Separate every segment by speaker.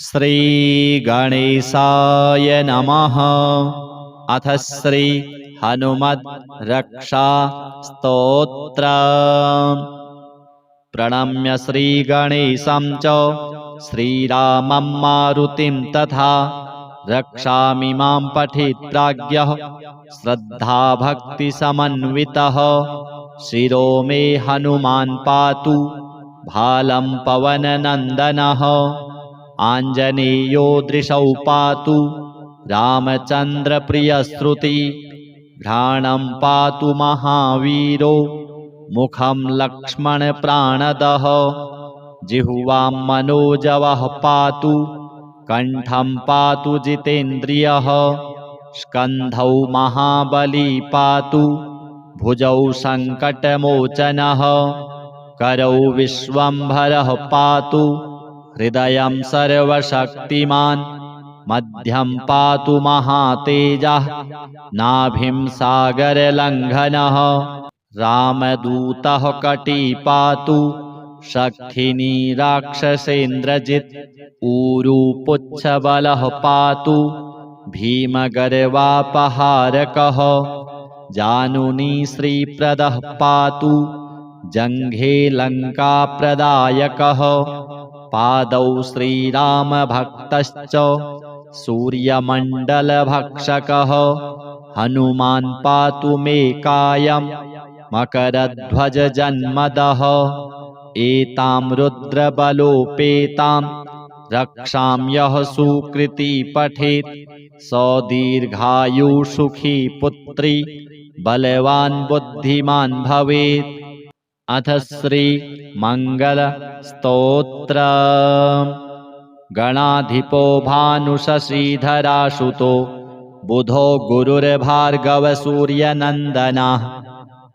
Speaker 1: श्री गणेशाय नमः। अथ श्री हनुमद् रक्षा स्तोत्र। प्रणम्य श्री गणेशं च श्रीरामं मारुतिं तथा रक्षामिमां पठेत् प्राज्ञः श्रद्धाभक्तिसमन्वितः। शिरो मे हनुमान् पातु भालं पवननन्दनः। आञ्जनेयो दृशौ पातु रामचन्द्रप्रियश्रुति। घ्राणं पातु महावीरो मुखं लक्ष्मणप्राणदः। जिह्वां मनोजवः पातु कण्ठं पातु जितेन्द्रियः। स्कन्धौ महाबली पातु भुजौ सङ्कटमोचनः। करौ विश्वम्भरः पातु हृदयं सर्वशक्तिमान्। मध्यं पातु महातेजः नाभिं सागरलङ्घनः। रामदूतः कटी पातु शक्थिनी राक्षसेन्द्रजित्। ऊरू पुच्छबलः पातु भीमगर्वापहारकः। जानुनी श्रीप्रदः पातु जङ्घे लङ्काप्रदायकः। पादौ श्रीरामभक्तश्च सूर्यमण्डलभक्षकः। हनुमान् पातु मे कायं मकरध्वजजन्मदः। एतां रुद्रबलोपेतां रक्षां यः सुकृती पठेत् स दीर्घायुः पुत्री बलवान् बुद्धिमान् भवेत्। अथ श्री मंगलस्तोत्र। गणाधिपो भानुशशीधरासुतो बुधो गुरुर्भार्गवसूर्यनन्दनः।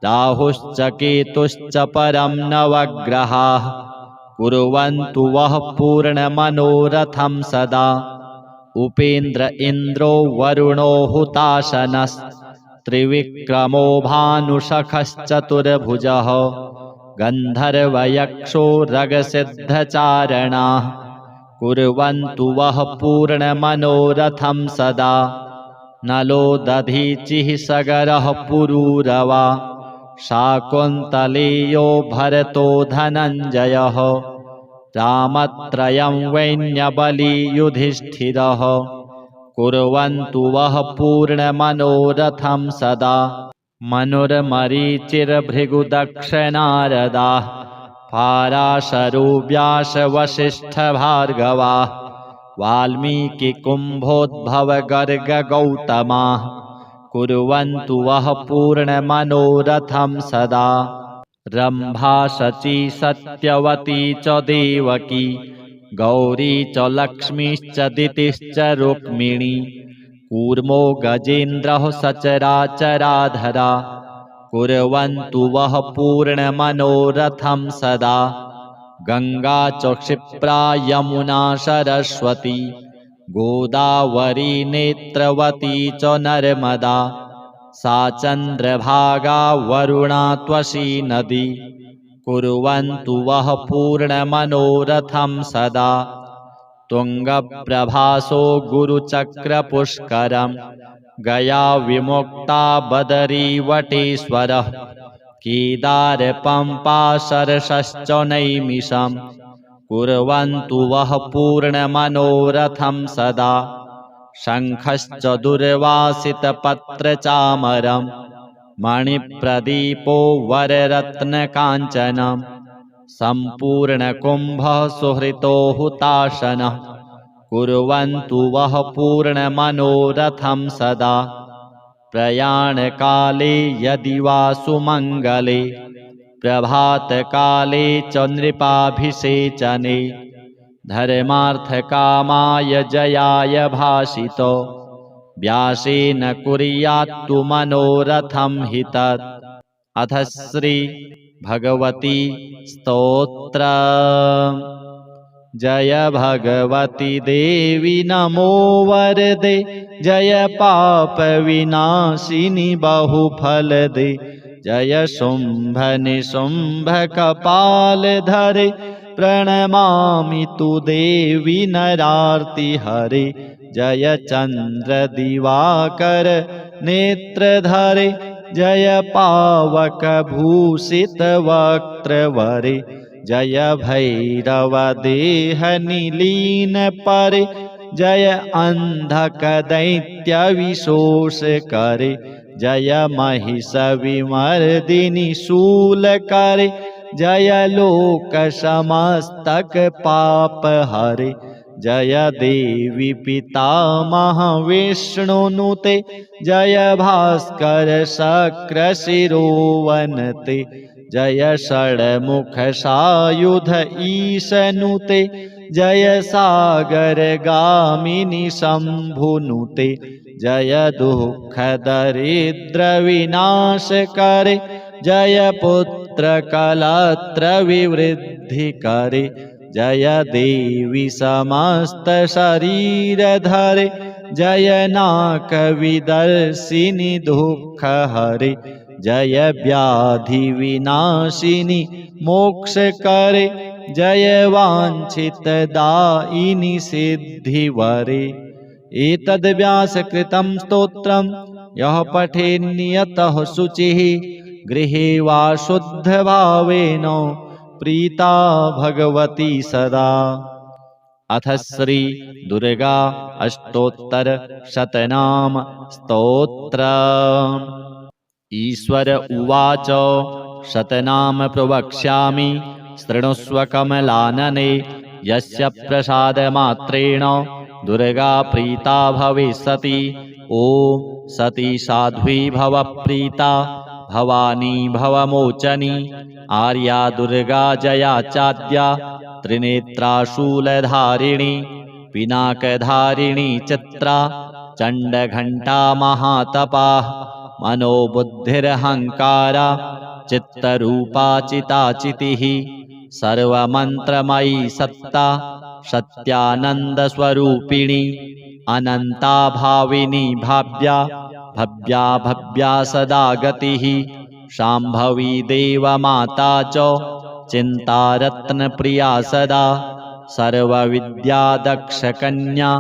Speaker 1: राहुश्च केतुश्च परं नवग्रहाः कुर्वन्तु वः पूर्णमनोरथं सदा। उपेन्द्र इन्द्रो वरुणो हुताशनस्त्रिविक्रमो भानुशखश्चतुर्भुजः। गन्धर्वयक्षो रगसिद्धचारणाः कुर्वन्तु वः पूर्णमनोरथं सदा। नलो दधीचिः सगरः पुरूरवा शाकुन्तलेयो भरतो धनञ्जयः। रामत्रयं वैन्यबली युधिष्ठिरः कुर्वन्तु वः पूर्णमनोरथं सदा। मनुर्मरीचिर्भृगुदक्षनारदाः पाराशरो व्यासवसिष्ठभार्गवाः। वाल्मीकिकुम्भोद्भवगर्गगौतमाः कुर्वन्तु वः पूर्णमनोरथं सदा। रम्भा शची सत्यवती च देवकी गौरी च लक्ष्मीश्च दितिश्च रुक्मिणी। कूर्मो गजेन्द्रः सचराचराधरा कुर्वन्तु वः पूर्णमनोरथं सदा। गङ्गा च क्षिप्रा यमुना सरस्वती गोदावरी नेत्रवती च नर्मदा। सा चन्द्रभागा वरुणा त्वषी नदी कुर्वन्तु वः पूर्णमनोरथं सदा। तुङ्गप्रभासो गुरुचक्रपुष्करं गया विमुक्ता बदरीवटेश्वरः। केदारपम्पा सरसश्च नैमिषं कुर्वन्तु वः पूर्णमनोरथं सदा। शङ्खश्च दुर्वासितपत्रचामरं मणिप्रदीपो वररत्नकाञ्चनं। सम्पूर्णकुम्भः सुहृतो हुताशनः कुर्वन्तु वः पूर्णमनोरथं सदा। प्रयाणकाले यदि वा सुमङ्गले प्रभातकाले च नृपाभिषेचने। धर्मार्थकामाय जयाय भाषितो व्यासेन कुर्यात्तु मनोरथं हि तत्। अथ श्री भगवती स्तोत्र। जय भगवती देवी नमो वरदे जय पाप विनाशिनी बहुफलदे। जय शुंभ निशुंभ कपाल धरे प्रणमामि तु देवी नरार्तिहरे जय चन्द्रदिवाकर नेत्रधरे जय पावकभूषितवक्त्रवरे जय भैरवदेहनिलीन परे जय अन्धकदैत्यविशोषकरे जय महिषविमर्दिनि शूलकरे जय लोकसमस्तकपापहरे जय देवी पितामहविष्णुनुते जय भास्कर शक्रशिरोवनते जय षड्मुखसायुध ईशनुते जय सागरगामिनि शम्भुनुते जय दुःखदरिद्रविनाशकरे जय पुत्रकलत्रविवृद्धिकरे जय देवी समस्तशरीरधरे जय नाकविदर्शिनि दुःखहरे जय व्याधिविनाशिनि मोक्षकरे जय वाञ्छितदायिनि सिद्धिवरे। एतद्व्यासकृतं स्तोत्रं यः पठेन्नियतः शुचिः गृहे वा शुद्धभावेन प्रीता भगवती सदा। अथ श्री दुर्गा अष्टोत्तर शतनाम स्तोत्र। ईश्वर उवाच शतनाम प्रवक्ष्यामि शृणुष्व कमलानने यस्य प्रसादमात्रेण दुर्गा प्रीता भविष्यति। ॐ सती साध्वी भव प्रीता भवानी भवमोचनी आर्या दुर्गा जया चाद्या त्रिनेत्रा शूलधारिणी पिनाकधारिणी चित्रा चण्डघण्टा महातपा मनोबुद्धिरहङ्कारा चित्तरूपा चिताचितिः सर्वमन्त्रमयी सत्ता सत्यानन्दस्वरूपिणी अनन्ता भाविनी भाव्या भव्या भव्या सदा गतिः शाम्भवी देवमाता च चिन्तारत्नप्रिया सदा सर्वविद्यादक्षकन्या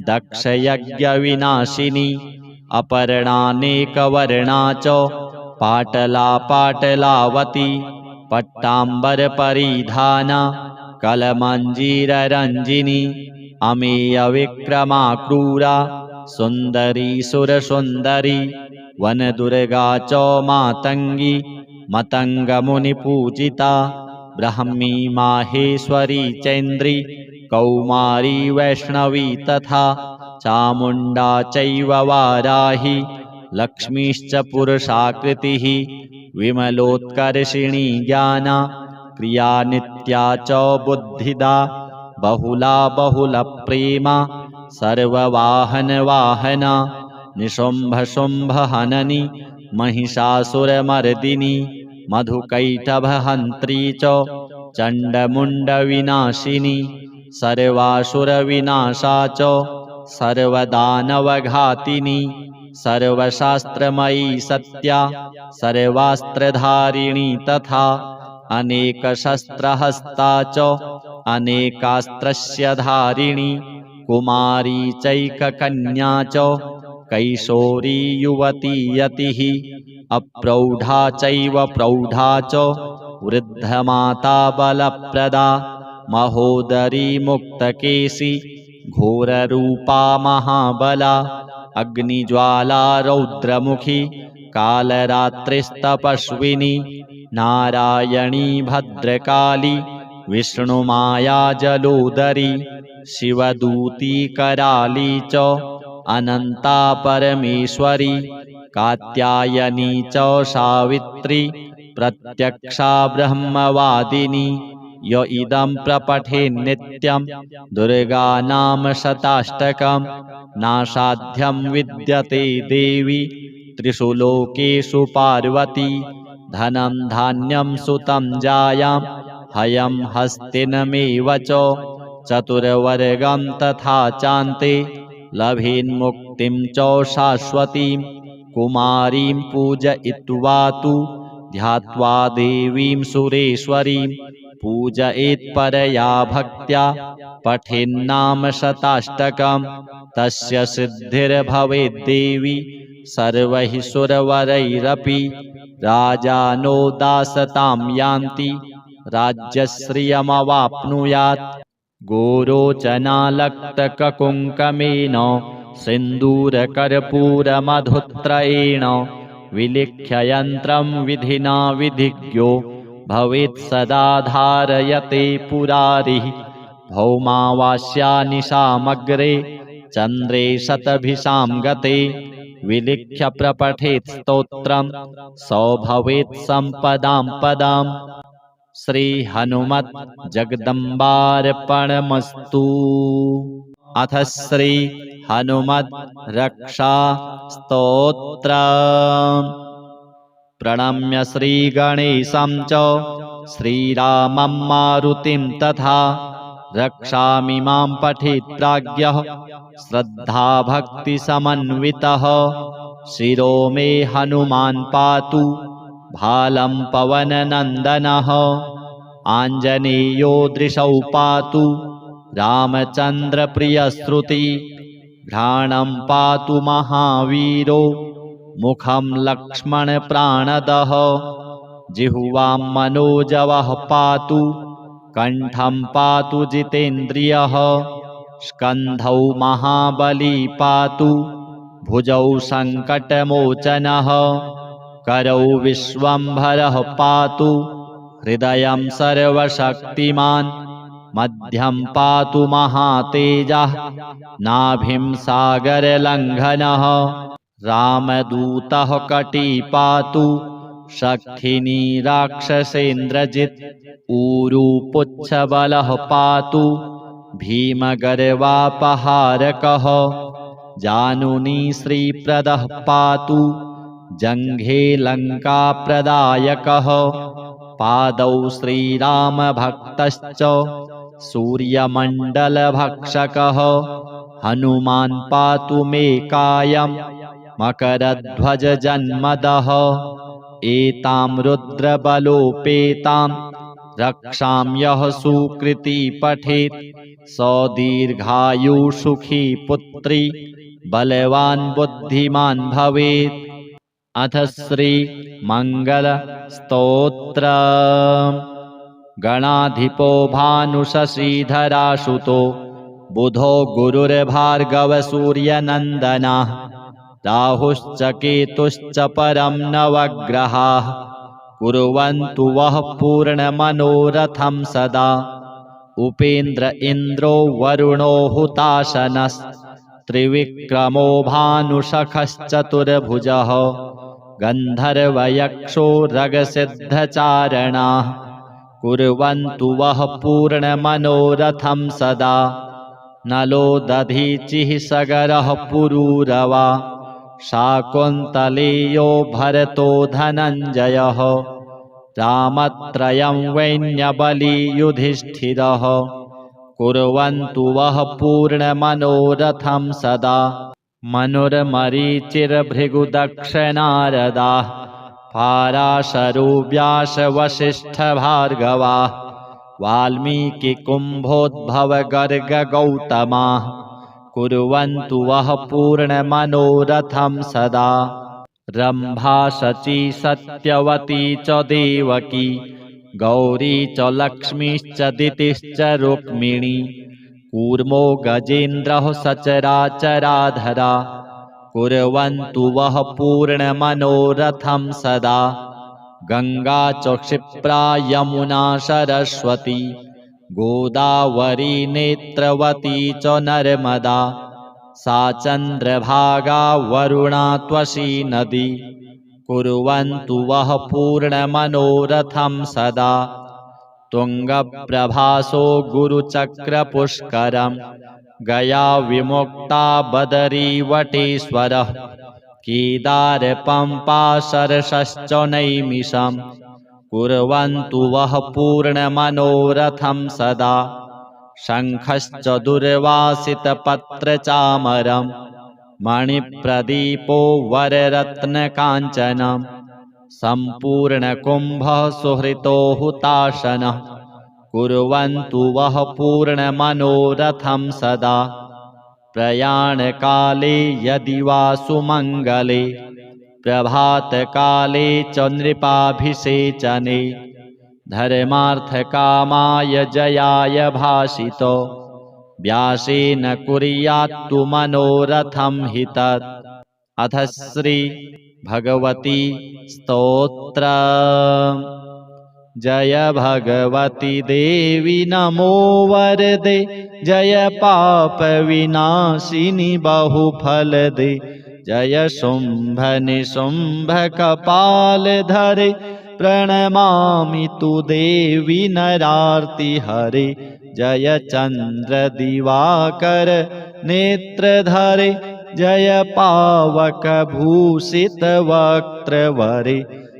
Speaker 1: दक्षयज्ञविनाशिनी अपर्णानेकवर्णा च पाटला पाटलावती पट्टाम्बरपरिधाना कलमञ्जीररञ्जिनी अमेयविक्रमा क्रूरा सुन्दरी सुरसुन्दरी वनदुर्गा च मातङ्गी मतङ्गमुनिपूजिता ब्राह्मी माहेश्वरी चैन्द्री कौमारी वैष्णवी तथा चामुण्डा चैव वाराही लक्ष्मीश्च पुरुषाकृतिः विमलोत्कर्षिणी ज्ञाना क्रिया नित्या च बुद्धिदा बहुला बहुलप्रेमा सर्ववाहनवाहना निशुम्भशुम्भहननी महिषासुरमर्दिनी मधुकैटभहन्त्री च चण्डमुण्डविनाशिनी सर्वासुरविनाशा च सर्वदानवघातिनी सर्वशास्त्रमयी सत्या सर्वास्त्रधारिणी तथा अनेकशस्त्रहस्ता च अनेकास्त्रस्य धारिणी कुमारी चैककन्या च कैशोरी युवती यतिः अप्रौढा चैव प्रौढा च वृद्धमाता बलप्रदा महोदरी मुक्तकेशी घोररूपा महाबला अग्निज्वाला रौद्रमुखी कालरात्रिस्तपस्विनी नारायणी भद्रकाली विष्णुमाया जलोदरी शिवदूती कराली च अनन्ता परमेश्वरी कात्यायनी च सावित्री प्रत्यक्षा ब्रह्मवादिनी य इदं प्रपठे नित्यं दुर्गानाम शताष्टकं नासाध्यं विद्यते देवी त्रिषु लोकेषु पार्वती धनं धान्यं सुतं जायां हयं हस्तिनमेव च चतुर्वर्गं तथा चान्ते लभेन्मुक्तिं च शाश्वतीं कुमारीं पूजयित्वा तु ध्यात्वा देवीं सुरेश्वरीं पूजयेत्परया भक्त्या पठेन्नाम शताष्टकम् तस्य सिद्धिर्भवेद्देवी सर्वैः सुरवरैरपि राजानो दासतां यान्ति राज्यश्रियमवाप्नुयात् गोरोचनालक्तककुङ्कमेन सिन्दूरकर्पूरमधुत्रयेण विलिख्य यन्त्रं विधिना विधिज्ञो भवेत् सदा धारयते पुरारिः भौमावास्यानिशामग्रे चन्द्रे शतभिषां गते विलिख्य प्रपठेत् स्तोत्रं सो भवेत् सम्पदां पदाम्। श्री हनुमत् जगदम्बार्पणमस्तु। अथ श्री हनुमद् रक्षा स्तोत्रम्। प्रणम्य श्रीगणेशं च श्रीरामं मारुतिं तथा रक्षामि मां पठेत् प्राज्ञः श्रद्धाभक्तिसमन्वितः शिरो मे हनुमान् पातु भालं पवननन्दनः आञ्जनेयो दृशौ पातु रामचन्द्रप्रियश्रुति घ्राणं पातु महावीरो मुखं लक्ष्मणप्राणदः जिह्वां मनोजवः पातु कण्ठं पातु जितेन्द्रियः स्कन्धौ महाबली पातु भुजौ सङ्कटमोचनः करौ विश्वम्भरः पातु हृदयं सर्वशक्तिमान् मध्यं पातु महातेजः नाभिं सागरलङ्घनः रामदूतः कटी पातु शक्थिनी राक्षसेन्द्रजित् ऊरुपुच्छबलः पातु भीमगर्वापहारकः जानुनी श्रीप्रदः पातु जङ्घे लङ्काप्रदायकः पादौ श्रीरामभक्तश्च सूर्यमण्डलभक्षकः हनुमान् पातु मे कायं मकरध्वजजन्मदः एतां रुद्रबलोपेतां रक्षां यः सुकृती पठेत् स दीर्घायुसुखी पुत्री बलवान् बुद्धिमान् भवेत्। अथ श्री मंगलस्तोत्रम्। गणाधिपो भानुशशीधरासुतो बुधो गुरुर्भार्गवसूर्यनन्दनः राहुश्च केतुश्च परं नवग्रहाः कुर्वन्तु वः पूर्णमनोरथं सदा उपेन्द्र इन्द्रो वरुणो हुताशनस्त्रिविक्रमो भानुशखश्चतुर्भुजः गन्धर्वयक्षो रगसिद्धचारणाः कुर्वन्तु वः पूर्णमनोरथं सदा नलो दधीचिः सगरः पुरूरवा शाकुन्तलेयो भरतो धनञ्जयः रामत्रयं वैन्यबली युधिष्ठिरः कुर्वन्तु वः पूर्णमनोरथं सदा मनुर्मरीचिर्भृगुदक्षनारदाः पाराशरो व्यासवसिष्ठभार्गवाः वाल्मीकिकुम्भोद्भवगर्गगौतमाः कुर्वन्तु वः पूर्णमनोरथं सदा रम्भा शची सत्यवती च देवकी गौरी च लक्ष्मीश्च दितिश्च रुक्मिणी कूर्मो गजेन्द्रः सचराचराधरा कुर्वन्तु वः पूर्णमनोरथं सदा गङ्गा च क्षिप्रा यमुना सरस्वती गोदावरी नेत्रवती च नर्मदा सा चन्द्रभागा वरुणा त्वशी नदी कुर्वन्तु वः पूर्णमनोरथं सदा तुङ्गप्रभासो गुरुचक्रपुष्करं गया विमुक्ता बदरीवटेश्वरः केदारपम्पा सरसश्च नैमिषं कुर्वन्तु वः पूर्णमनोरथं सदा शङ्खश्च दुर्वासितपत्रचामरं मणिप्रदीपो वररत्नकाञ्चनं सम्पूर्णकुम्भः सुहृतो हुताशनः कुर्वन्तु वः पूर्णमनोरथं सदा प्रयाणकाले यदि वा सुमङ्गले प्रभातकाले च नृपाभिषेचने धर्मार्थकामाय जयाय भाषितो व्यासेन कुर्यात्तु मनोरथं हि तत्। अथ श्री भगवती स्तोत्र। जय भगवती देवी नमो वरदे जय पाप विनाशिनी बहुफलदे जय शुंभ निशुंभ कपाल धरे प्रणमामि तु देवी नरार्ति हरे जय चंद्र दिवाकर नेत्रधरे जय पावक भूषित वक्त्रवरे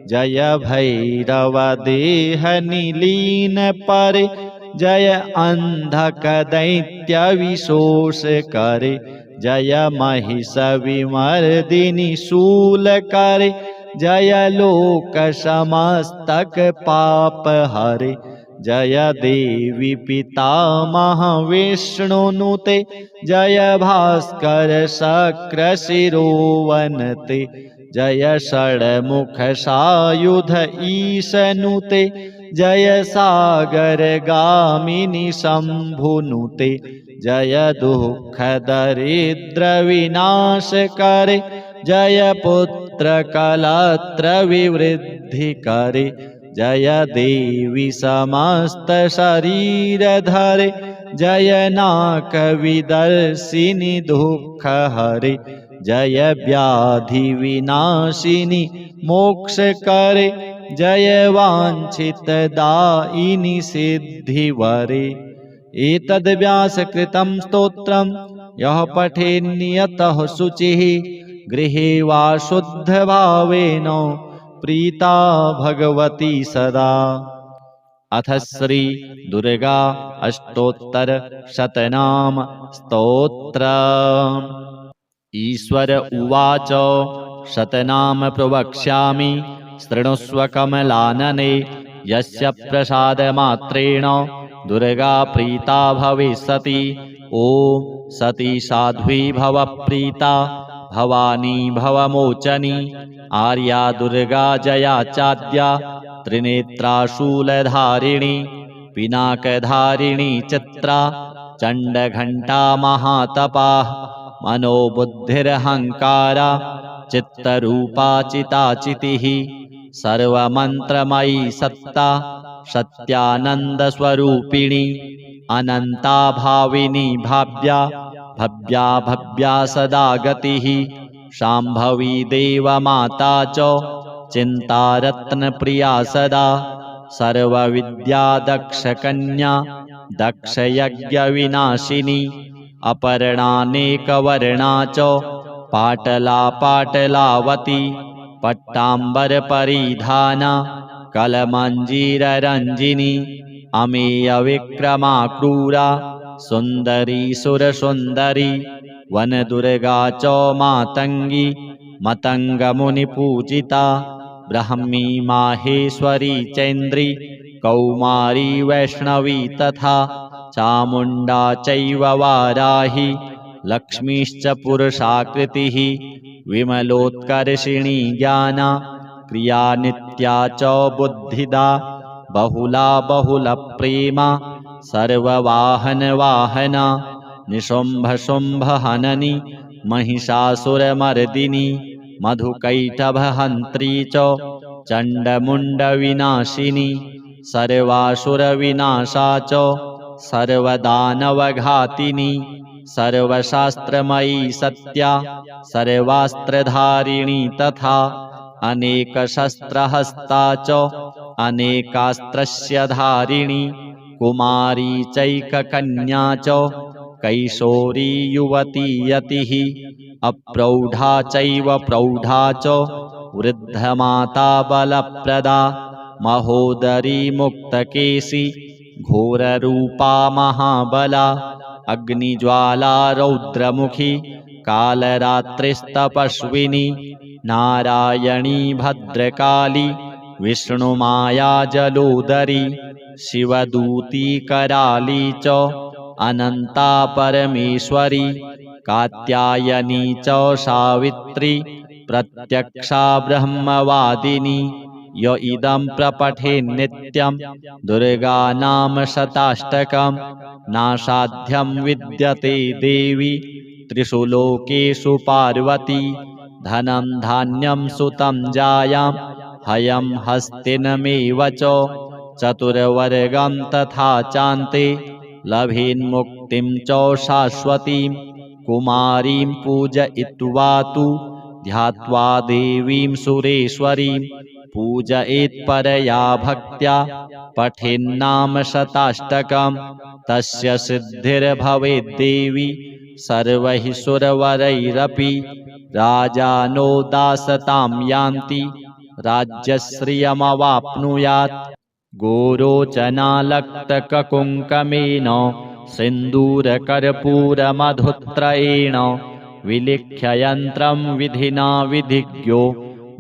Speaker 1: जय भैरव देह निलीन परे जय अंधक दैत्य विशोष करे जय महिष विमर्दिनी शूल करे जय लोक समस्तक पाप हरे जय देवी पितामह विष्णुनुते जय भास्कर शक्र शिरोवनते जय षड्मुख सायुध ईशनुते जय सागर गामिनी शंभुनुते जय दुःख दरिद्र विनाश करे जय पुत्र कलत्र विवृद्धि करे जय देवी समस्त शरीर धरे जय नाक विदर्शिनी दुःख हरे जय व्याधि विनाशिनी मोक्ष करे जय वांछित दायिनी सिद्धिवरे। एतद् व्यासकृतं स्तोत्रं यः पठेन्नियतः शुचिः गृहे वा शुद्धभावेन प्रीता भगवती सदा। अथ श्री दुर्गा अष्टोत्तर शतनाम स्तोत्र। ईश्वर उवाच शतनाम प्रवक्ष्यामि शृणुष्व कमलानने यस्य प्रसादमात्रेण दुर्गा प्रीता भविष्यति। ॐ सती साध्वी भव प्रीता भवानी भवमोचनी आर्या दुर्गा जया चाद्या त्रिनेत्रा शूलधारिणी पिनाकधारिणी चित्रा चण्डघण्टा महातपा मनोबुद्धिरहङ्कारा चित्तरूपा चिताचितिः सर्वमन्त्रमयी सत्ता सत्यानन्दस्वरूपिणी अनन्ता भाविनी भाव्या भव्या भव्या सदा गतिः शाम्भवी देवमाता च चिन्तारत्नप्रिया सदा सर्वविद्या दक्षकन्या दक्षयज्ञविनाशिनी अपर्णानेकवर्णा च पाटला पाटलावती पट्टाम्बरपरिधाना कलमञ्जीररञ्जिनी अमेयविक्रमा क्रूरा सुन्दरी सुरसुन्दरी वनदुर्गा च मातङ्गी मतङ्गमुनिपूजिता ब्राह्मी माहेश्वरी चैन्द्री कौमारी वैष्णवी तथा चामुण्डा चैव वाराही लक्ष्मीश्च पुरुषाकृतिः विमलोत्कर्षिणी ज्ञाना क्रिया नित्या च बुद्धिदा बहुला बहुलप्रेमा सर्ववाहनवाहना निशुम्भशुम्भहननी महिषासुरमर्दिनी मधुकैटभहन्त्री च चण्डमुण्डविनाशिनी सर्वासुरविनाशा च सर्वदानवघातिनी सर्वशास्त्रमयी सत्या सर्वास्त्रधारिणी तथा अनेकशस्त्रहस्ता च अनेकास्त्रस्य धारिणी कुमारी चैककन्या च कैशोरी युवती यतिः अप्रौढा चैव प्रौढा च वृद्धमाता बलप्रदा महोदरी मुक्तकेशी घोररूपा महाबला अग्निज्वाला रौद्रमुखी कालरात्रिस्तपस्विनी नारायणी भद्रकाली विष्णुमाया जलोदरी शिवदूती कराली च अनंता परमेश्वरी कात्यायनी च सावित्री प्रत्यक्षा ब्रह्मवादिनी य इदं प्रपठे नित्यं दुर्गा नाम शताष्टकं नासाध्यं विद्यते देवी त्रिषु लोकेषु पार्वती धनं धान्यं सुतं जायां हयं हस्तिनमेव च चतुर्वर्गं तथा चान्ते लभेन्मुक्तिं च शाश्वतीं कुमारीं पूजयित्वा तु ध्यात्वा देवीं सुरेश्वरीं पूजयेत्परया भक्त्या पठेन्नाम शताष्टकं तस्य सिद्धिर्भवेद्देवी सर्वैः सुरवरैरपि राजानो दासतां यान्ति राज्यश्रियमवाप्नुयात् गोरोचनालक्तककुङ्कमेन सिन्दूरकर्पूरमधुत्रयेण विलिख्य यन्त्रं विधिना विधिज्ञो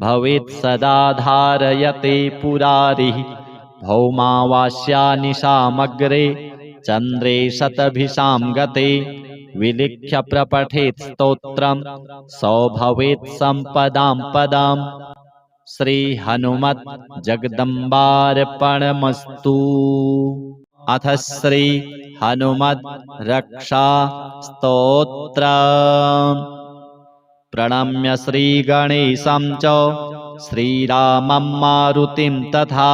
Speaker 1: भवेत् सदा धारयते पुरारिः भौमावास्यानिशामग्रे चन्द्रे शतभिषां गते विलिख्य प्रपठेत् स्तोत्रं सो भवेत् सम्पदां पदाम्। श्री हनुमत् जगदम्बार्पणमस्तु। अथ श्री हनुमत् रक्षा स्तोत्रम्। प्रणम्य श्रीगणेशं च श्रीरामं मारुतिं तथा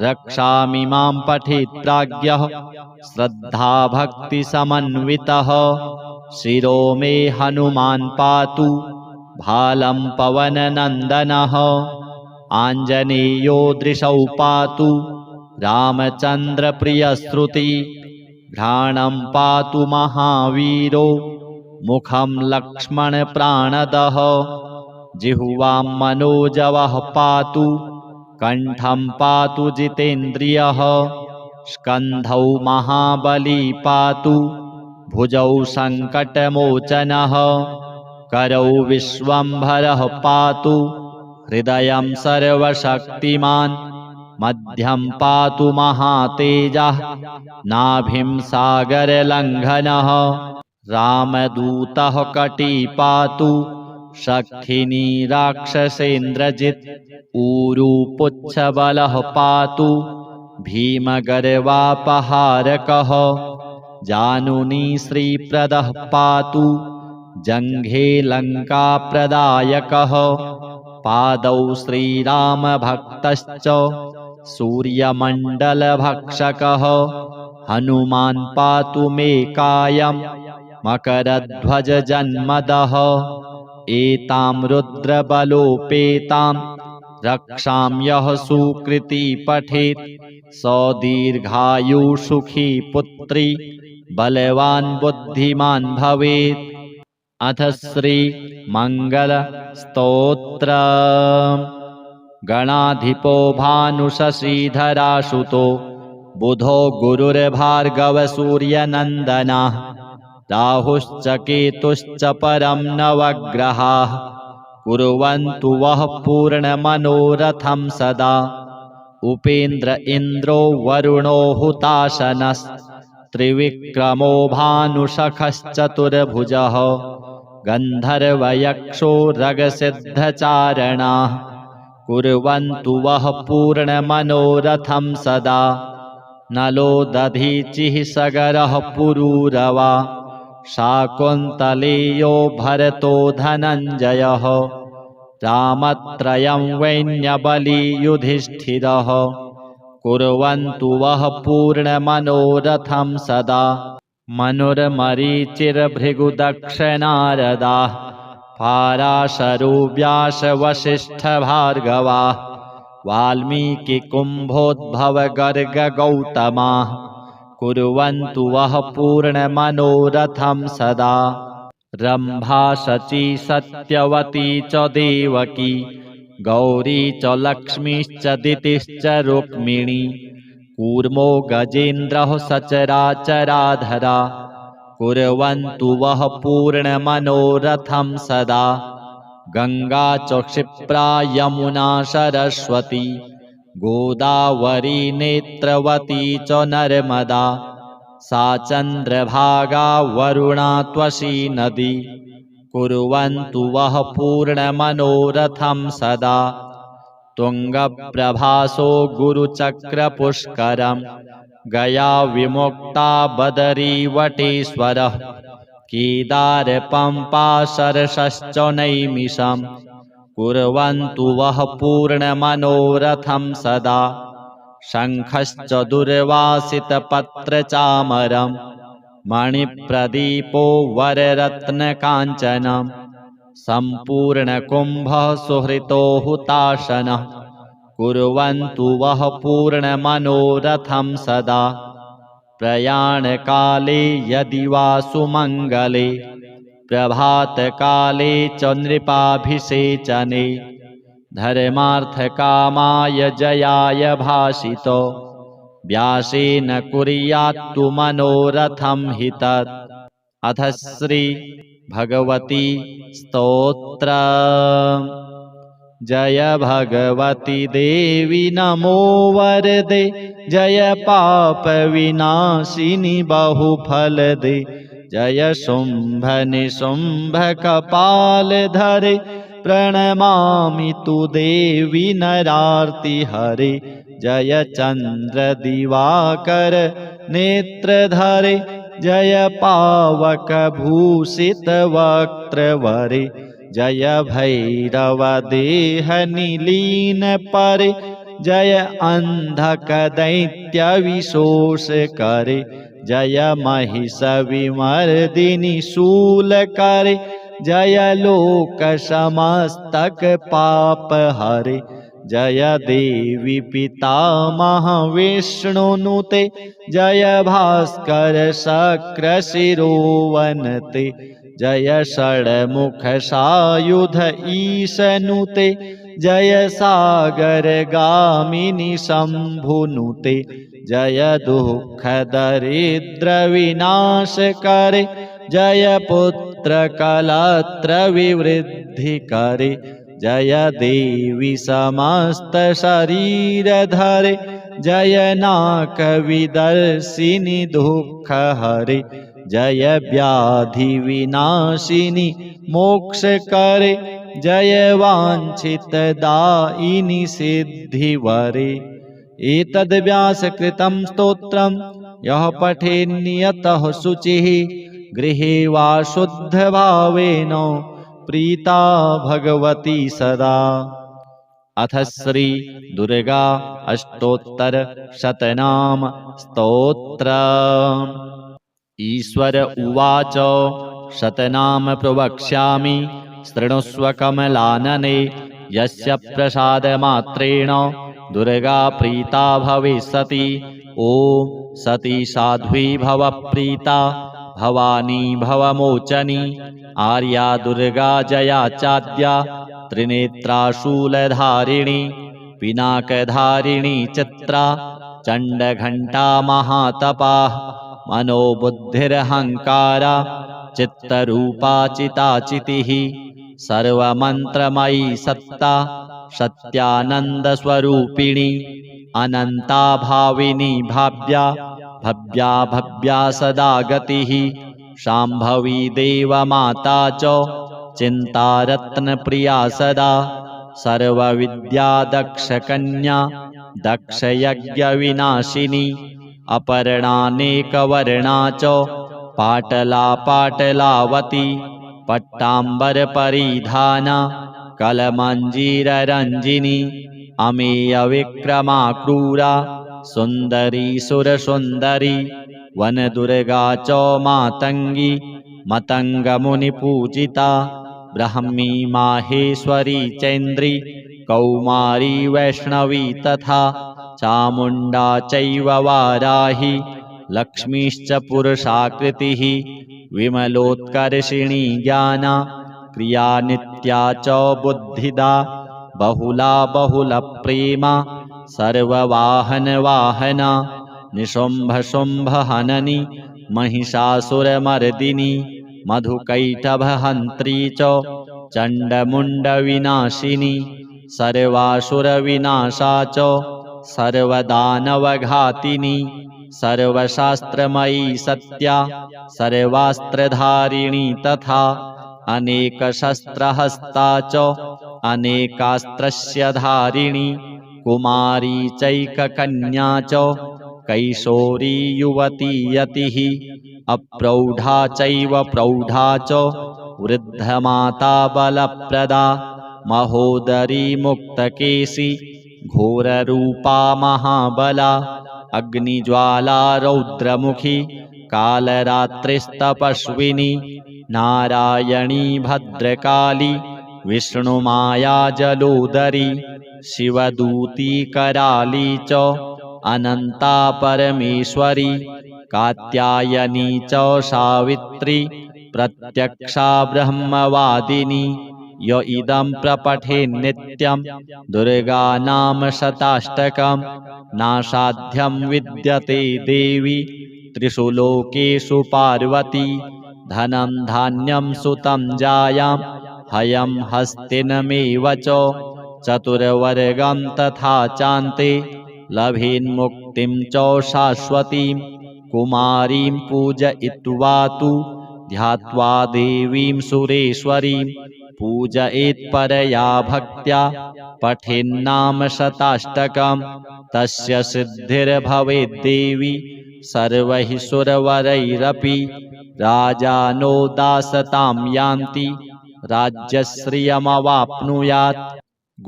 Speaker 1: रक्षामिमां पठेत् प्राज्ञः श्रद्धाभक्तिसमन्वितः शिरो मे हनुमान् पातु भालं पवननन्दनः आञ्जनेयो दृशौ पातु रामचन्द्रप्रियश्रुति घ्राणं पातु महावीरो मुखं लक्ष्मणप्राणदः जिह्वां मनोजवः पातु कण्ठं पातु जितेन्द्रियः स्कन्धौ महाबली पातु भुजौ सङ्कटमोचनः करौ विश्वम्भरः पातु हृदयं सर्वशक्तिमान् मध्यं पातु महातेजः नाभिं सागरलङ्घनः रामदूतः कटी पातु शक्थिनी राक्षसेन्द्रजित् ऊरू पुच्छबलः पातु भीमगर्वापहारकः जानुनी श्रीप्रदः पातु जङ्घे लङ्काप्रदायकः पादौ श्रीरामभक्तश्च सूर्यमण्डलभक्षकः हनुमान् पातु मे कायं मकरध्वजजन्मदः एतां रुद्रबलोपेतां रक्षां यः सुकृती पठेत् स दीर्घायुसुखी पुत्री बलवान् बुद्धिमान् भवेत्। अथ श्री मंगलस्तोत्रम्। गणाधिपो भानुशशीधरासुतो बुधो गुरुर्भार्गवसूर्यनन्दनः राहुश्च केतुश्च परं नवग्रहाः कुर्वन्तु वः पूर्णमनोरथं सदा उपेन्द्र इन्द्रो वरुणो हुताशनस्त्रिविक्रमो भानुशखश्चतुर्भुजः गन्धर्वयक्षो रगसिद्धचारणाः कुर्वन्तु वः पूर्णमनोरथं सदा नलो दधीचिः सगरः पुरूरवा शाकुन्तलेयो भरतो धनञ्जयः रामत्रयं वैन्यबली युधिष्ठिरः कुर्वन्तु वः पूर्णमनोरथं सदा मनुर्मरीचिर्भृगुदक्षनारदाः पाराशरो व्यासवसिष्ठभार्गवाः वाल्मीकिकुम्भोद्भवगर्गगौतमाः कुर्वन्तु वः पूर्णमनोरथं सदा रम्भा शची सत्यवती च देवकी गौरी च लक्ष्मीश्च दितिश्च रुक्मिणी कूर्मो गजेन्द्रः सचराचराधरा कुर्वन्तु वः पूर्णमनोरथं सदा गङ्गा च क्षिप्रा यमुना सरस्वती गोदावरी नेत्रवती च नर्मदा सा चन्द्रभागा वरुणा त्वशी नदी कुर्वन्तु वः पूर्णमनोरथं सदा तुङ्गप्रभासो गुरुचक्रपुष्करं गया विमुक्ता बदरीवटेश्वरः केदारपम्पा सरसश्च नैमिषं कुर्वन्तु वः पूर्णमनोरथं सदा शङ्खश्च दुर्वासितपत्रचामरं मणिप्रदीपो वररत्नकाञ्चनं सम्पूर्णकुम्भः सुहृतो हुताशनः कुर्वन्तु वः पूर्णमनोरथं सदा प्रयाणकाले यदि वा सुमङ्गले प्रभातकाले च नृपाभिषेचने धर्मार्थकामाय जयाय भाषितो व्यासेन कुर्यात्तु मनोरथं हि तत्। अथ श्री भगवती स्तोत्र। जय भगवती देवी नमो वरदे जय पाप विनाशिनी बहुफलदे जय शुंभ निशुंभ कपाल धरे प्रणमामि तु देवी नरार्ति हरे जय चंद्र दिवाकर नेत्रधरे जय पावक भूषित वक्त्रवरे जय भैरव देह निलीन परे जय अंधक दैत्य विशोष करे जय महिष विमर्दिनी शूल करे जय लोक समस्तक पाप हरे जय देवी पितामह विष्णुनुते जय भास्कर शक्र शिरोवनते जय षड्मुख सायुध ईशनुते जय सागर गामिनी शंभुनुते जय दुःख दरिद्र विनाश करे जय पुत्र कलत्र विवृद्धि करे जय देवी समस्त शरीर धरे जय नाक विदर्शिनी दुःख हरे जय व्याधि विनाशिनी मोक्ष करे जय वांछित दायिनी सिद्धि वरे। एतद् व्यासकृतं स्तोत्रं यः पठेन्नियतः शुचिः गृहे वा शुद्धभावेन प्रीता भगवती सदा। अथ श्री दुर्गा अष्टोत्तर शतनाम स्तोत्र। ईश्वर उवाच शतनाम प्रवक्ष्यामि शृणुष्व कमलानने यस्य प्रसादमात्रेण दुर्गा प्रीता भविष्यति। ॐ सती साध्वी भव प्रीता भवानी भवमोचनी आर्या दुर्गा जया चाद्या त्रिनेत्रा शूलधारिणी पिनाकधारिणी चित्रा चण्डघण्टा महातपा मनोबुद्धिरहङ्कारा चित्तरूपा चिताचितिः सर्वमन्त्रमयी सत्ता सत्यानन्दस्वरूपिणी अनन्ता भाविनी भाव्या भव्या भव्या सदा गतिः शाम्भवी देवमाता च चिन्तारत्नप्रिया सदा सर्वविद्या दक्षकन्या दक्षयज्ञविनाशिनी अपर्णानेकवर्णा च पाटला पाटलावती पट्टाम्बरपरिधाना कलमञ्जीररञ्जिनी अमेयविक्रमा क्रूरा सुन्दरी सुरसुन्दरी वनदुर्गा च मातङ्गी मतङ्गमुनिपूजिता ब्रह्मी माहेश्वरी चैन्द्री कौमारी वैष्णवी तथा चामुण्डा चैव वाराही लक्ष्मीश्च पुरुषाकृतिः विमलोत्कर्षिणी ज्ञाना क्रिया नित्या च बुद्धिदा बहुला बहुलप्रेमा सर्ववाहनवाहना निशुम्भशुम्भहननी महिषासुरमर्दिनी मधुकैटभहन्त्री च चण्डमुण्डविनाशिनी सर्वासुरविनाशा च सर्वदानवघातिनी सर्वशास्त्रमयी सत्या सर्वास्त्रधारिणी तथा अनेकशस्त्रहस्ता च अनेकास्त्रस्य धारिणी कुमारी चैककन्या च कैशोरी युवती यतिः अप्रौढा चैव प्रौढा च वृद्धमाता बलप्रदा महोदरी मुक्तकेशी घोररूपा महाबला अग्निज्वाला रौद्रमुखी कालरात्रिस्तपस्विनी नारायणी भद्रकाली विष्णुमाया जलोदरी शिवदूती कराली च अनन्ता परमेश्वरी कात्यायनी च सावित्री प्रत्यक्षा ब्रह्मवादिनी य इदं प्रपठेन्नित्यं दुर्गानाम शताष्टकं नासाध्यं विद्यते देवी त्रिषु लोकेषु पार्वती धनं धान्यं सुतं जायां हयं हस्तिनमेव च चतुर्वर्गं तथा चान्ते लभेन्मुक्तिं च शाश्वतीं कुमारीं पूजयित्वा तु ध्यात्वा देवीं सुरेश्वरीं पूजयेत्परया भक्त्या पठेन्नाम शताष्टकं तस्य सिद्धिर्भवेद्देवी सर्वैः सुरवरैरपि राजानो दासतां यान्ति राज्यश्रियमवाप्नुयात्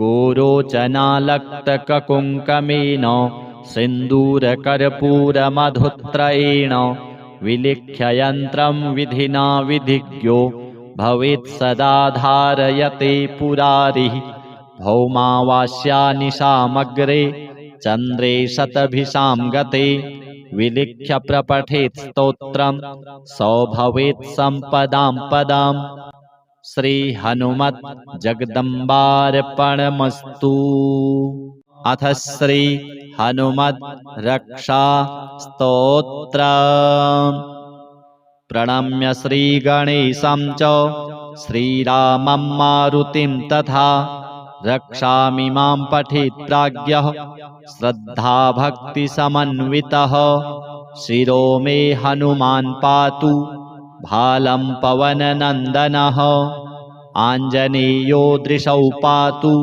Speaker 1: गोरोचनालक्तककुङ्कमेन सिन्दूरकर्पूरमधुत्रयेण विलिख्य यन्त्रं विधिना विधिज्ञो भवेत् सदा धारयते पुरारिः भौमावास्यानिशामग्रे चन्द्रे शतभिषां गते विलिख्य प्रपठेत् स्तोत्रं सो भवेत् सम्पदां पदाम्। श्री हनुमत् जगदम्बार्पणमस्तु। अथ श्री हनुमद् रक्षा स्तोत्रम्। प्रणम्य श्रीगणेशं च श्रीरामं मारुतिं तथा रक्षामिमां पठेत् प्राज्ञः श्रद्धाभक्तिसमन्वितः शिरो मे हनुमान् पातु भालं पवननन्दनः आञ्जनेयो दृशौ पातु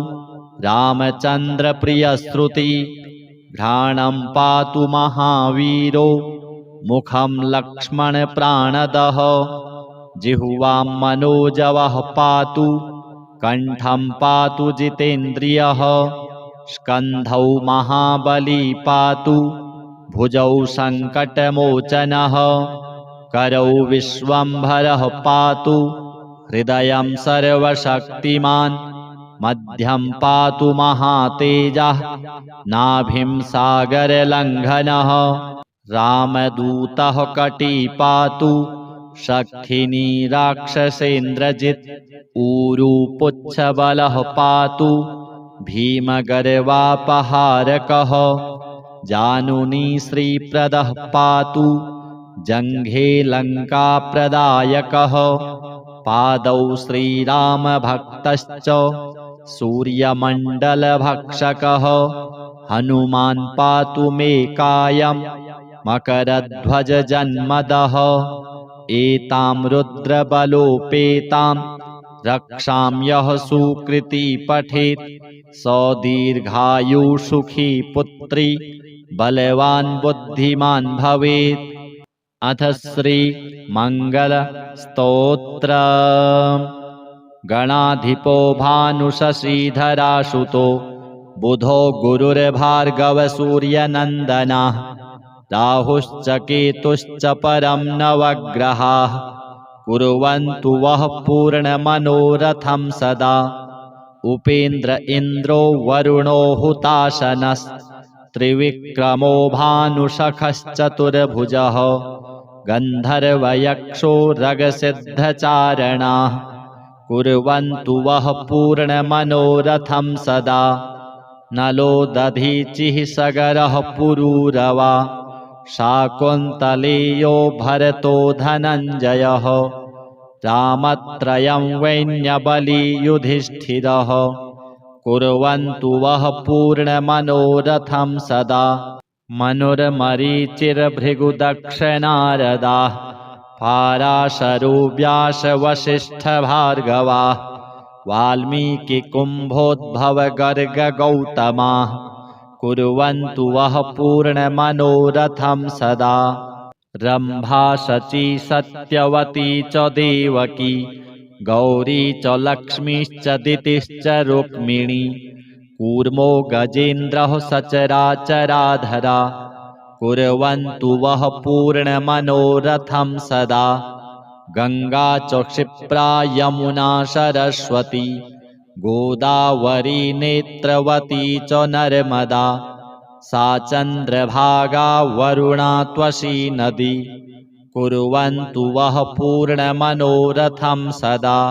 Speaker 1: रामचन्द्रप्रियश्रुति घ्राणं पातु महावीरो मुखं लक्ष्मणप्राणदः जिह्वां मनोजवः पातु कण्ठं पातु जितेन्द्रियः स्कन्धौ महाबली पातु भुजौ सङ्कटमोचनः करौ विश्वम्भरः पातु हृदयं सर्वशक्तिमान् मध्यं पातु महातेजः नाभिं सागरलङ्घनः रामदूतः कटी पातु शक्तिनी राक्षसेन्द्रजित् ऊरू पुच्छबलः पातु भीमगर्वापहारकः जानुनी श्रीप्रदः पातु जङ्घे लङ्काप्रदायकः पादौ श्रीरामभक्तश्च सूर्यमण्डलभक्षकः हनुमान् पातु मे कायं मकरध्वजजन्मदः एतां रुद्रबलोपेतां रक्षां यः सुकृती पठेत् स दीर्घायुसुखी पुत्री बलवान् बुद्धिमान् भवेत्। अथ श्री मंगलस्तोत्रम्। गणाधिपो भानुशशीधरासुतो बुधो गुरुर्भार्गवसूर्यनन्दनः राहुश्च केतुश्च परं नवग्रहाः कुर्वन्तु वः पूर्णमनोरथं सदा उपेन्द्र इन्द्रो वरुणो हुताशनस्त्रिविक्रमो भानुशखश्चतुर्भुजः गन्धर्वयक्षो रगसिद्धचारणाः कुर्वन्तु वः पूर्णमनोरथं सदा नलो दधीचिः सगरः पुरूरवा शाकुन्तलेयो भरतो धनञ्जयः रामत्रयं वैन्यबली युधिष्ठिरः कुर्वन्तु वः पूर्णमनोरथं सदा। मनुर्मरीचिर्भृगुदक्षनारदाः पाराशरो व्यासवसिष्ठभार्गवाः वाल्मीकिकुम्भोद्भवगर्गगौतमाः कुर्वन्तु वः पूर्णमनोरथं सदा। रम्भा शची सत्यवती च देवकी गौरी च लक्ष्मीश्च दितिश्च रुक्मिणी कूर्मो गजेन्द्रः सचराचराधरा कुर्वन्तु वः पूर्णमनोरथं सदा। गंगा च क्षिप्रा यमुना सरस्वती गोदावरी नेत्रवती च नर्मदा सा चन्द्रभागा वरुणा त्वषी नदी कुर्वन्तु वः पूर्णमनोरथं सदा।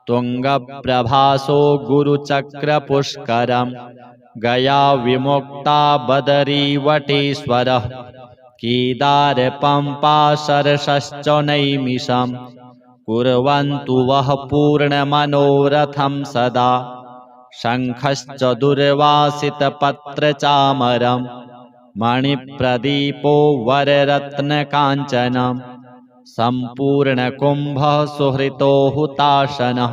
Speaker 1: तुङ्गप्रभासो गुरुचक्रपुष्करं गया विमुक्ता बदरीवटेश्वरः केदारपम्पा सरसश्च नैमिषं कुर्वन्तु वः पूर्णमनोरथं सदा। शङ्खश्च दुर्वासितपत्रचामरं मणिप्रदीपो वररत्नकाञ्चनं सम्पूर्णकुम्भः सुहृतो हुताशनः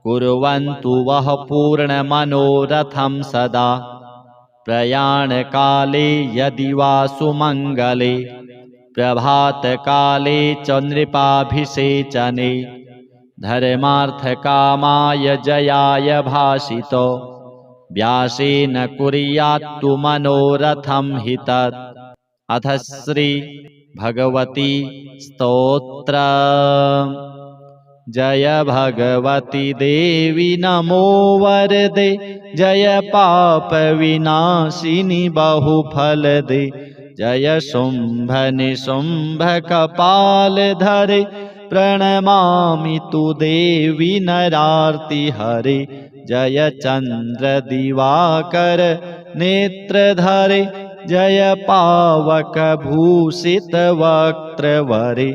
Speaker 1: कुर्वन्तु वः पूर्णमनोरथं सदा। प्रयाणकाले यदि वा सुमङ्गले प्रभातकाले च नृपाभिषेचने धर्मार्थकामाय जयाय भाषितो व्यासेन कुर्यात्तु मनोरथं हि तत्। अथ श्री भगवती स्तोत्र। जय भगवती देवी नमो वरदे जय पाप विनाशिनी बहुफलदे जय शुंभ निशुंभ कपाल धरे प्रणमामि तु देवी नरार्ति हरे जय चंद्र दिवाकर नेत्रधरे जय पावक भूषित वक्त्रवरे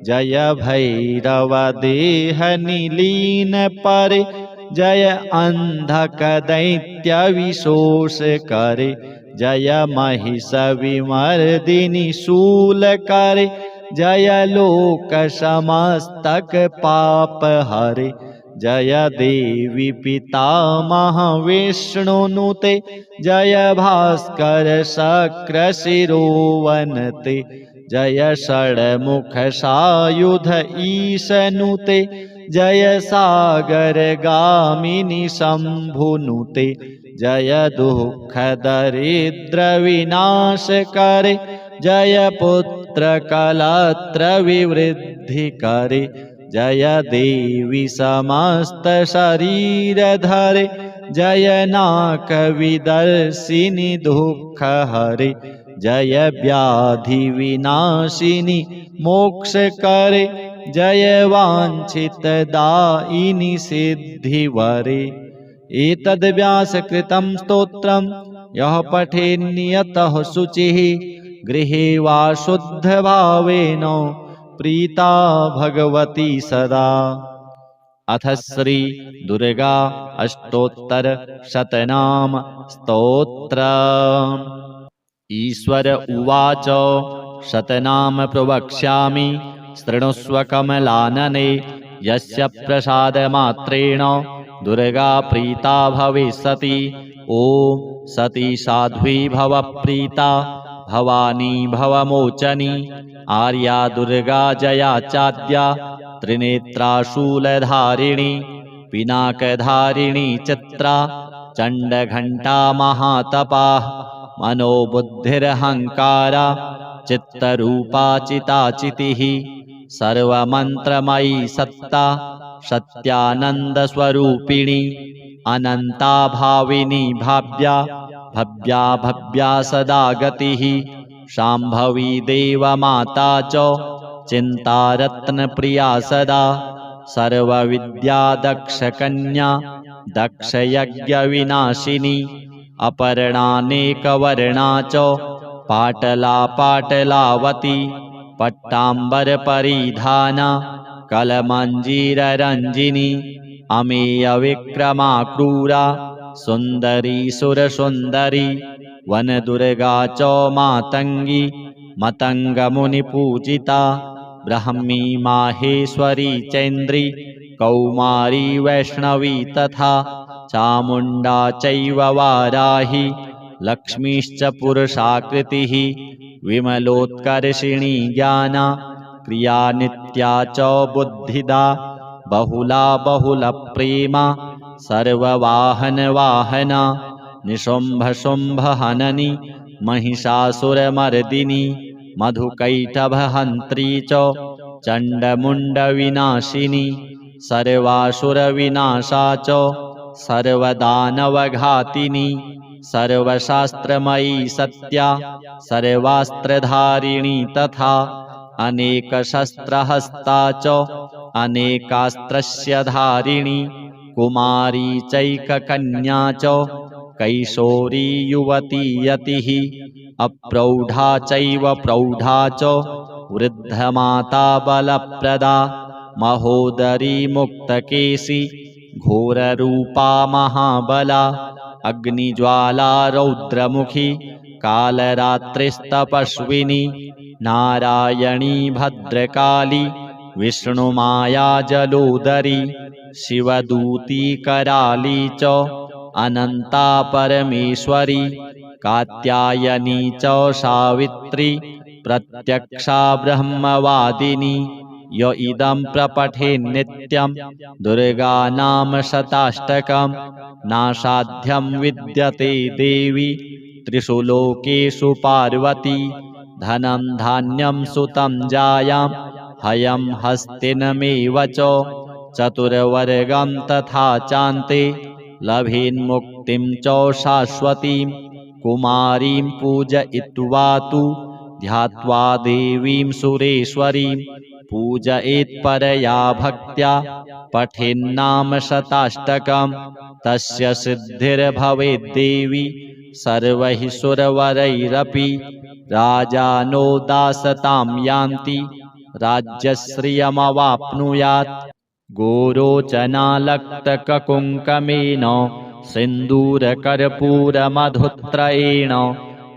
Speaker 1: जय भैरव देह निलीन परे जय अंधक दैत्य विशोष करे जय महिष विमर्दिनी शूल करे जय लोक समस्तक पाप हरे जय देवी पितामह विष्णुनुते जय भास्कर शक्र शिरोवनते जय षड्मुख सायुध ईशनुते जय सागर गामिनी शंभुनुते जय दुःख दरिद्र विनाश करे जय पुत्र कलत्र विवृद्धि करे जय देवी समस्त शरीर धरे जय नाक विदर्शिनी दुःख हरे जय व्याधि विनाशिनी मोक्ष करे जय वांछित दायिनी सिद्धिवरे। एतद् व्यासकृतं स्तोत्रं यः पठेन्नियतः शुचिः गृहे वा शुद्धभावेन प्रीता भगवती सदा। अथ श्री दुर्गा अष्टोत्तर शतनाम स्तोत्र। ईश्वर उवाच शतनाम प्रवक्ष्यामि शृणुष्व कमलानने यस्य प्रसादमात्रेण दुर्गा प्रीता भविष्यति। ॐ सती साध्वी भव प्रीता भवानी भवमोचनी आर्या दुर्गा जया चाद्या त्रिनेत्रा शूलधारिणी पिनाकधारिणी चित्रा चण्डघण्टा महातपाः मनोबुद्धिरहङ्कारा चित्तरूपा चिताचितिः सर्वमन्त्रमयी सत्ता सत्यानन्दस्वरूपिणी अनन्ता भाविनी भाव्या भव्या भव्या सदा गतिः शाम्भवी देवमाता च चिन्तारत्नप्रिया सदा सर्वविद्या दक्षकन्या दक्षयज्ञविनाशिनी अपर्णानेकवर्णा च पाटला पाटलावती पट्टाम्बरपरिधाना कलमञ्जीररञ्जिनी अमेयविक्रमा क्रूरा सुन्दरी सुरसुन्दरी वनदुर्गा च मातङ्गी मतङ्गमुनिपूजिता ब्रह्मी माहेश्वरी चैन्द्री कौमारी वैष्णवी तथा चामुण्डा चैव वाराही लक्ष्मीश्च पुरुषाकृतिः विमलोत्कर्षिणी ज्ञाना क्रिया नित्या च बुद्धिदा बहुला बहुलप्रेमा सर्ववाहनवाहना निशुम्भशुम्भहननी महिषासुरमर्दिनी मधुकैटभहन्त्री च चण्डमुण्डविनाशिनी सर्वासुरविनाशा च सर्वदानवघातिनी सर्वशास्त्रमयी सत्या सर्वास्त्रधारिणी तथा अनेकशस्त्रहस्ता च अनेकास्त्रस्य धारिणी कुमारी चैककन्या च कैशोरी युवती यतिः अप्रौढा चैव प्रौढा च वृद्धमाता बलप्रदा महोदरी मुक्तकेशी घोररूपा महाबला अग्निज्वाला रौद्रमुखी कालरात्रिस्तपस्विनी नारायणी भद्रकाली विष्णुमाया जलोदरी शिवदूती कराली च अनन्ता परमेश्वरी कात्यायनी च सावित्री प्रत्यक्षा ब्रह्मवादिनी य इदं प्रपठेन्नित्यं दुर्गानाम शताष्टकं नासाध्यं विद्यते देवी त्रिषु लोकेषु पार्वती धनं धान्यं सुतं जायां हयं हस्तिनमेव च चतुर्वर्गं तथा चान्ते लभेन्मुक्तिं च शाश्वतीं कुमारीं पूजयित्वा तु ध्यात्वा देवीं सुरेश्वरीं पूजयेत्परया भक्त्या पठेन्नाम शताष्टकं तस्य सिद्धिर्भवेद्देवी सर्वैः सुरवरैरपि राजानो दासतां यान्ति राज्यश्रियमवाप्नुयात् गोरोचनालक्तककुङ्कमेन सिन्दूरकर्पूरमधुत्रयेण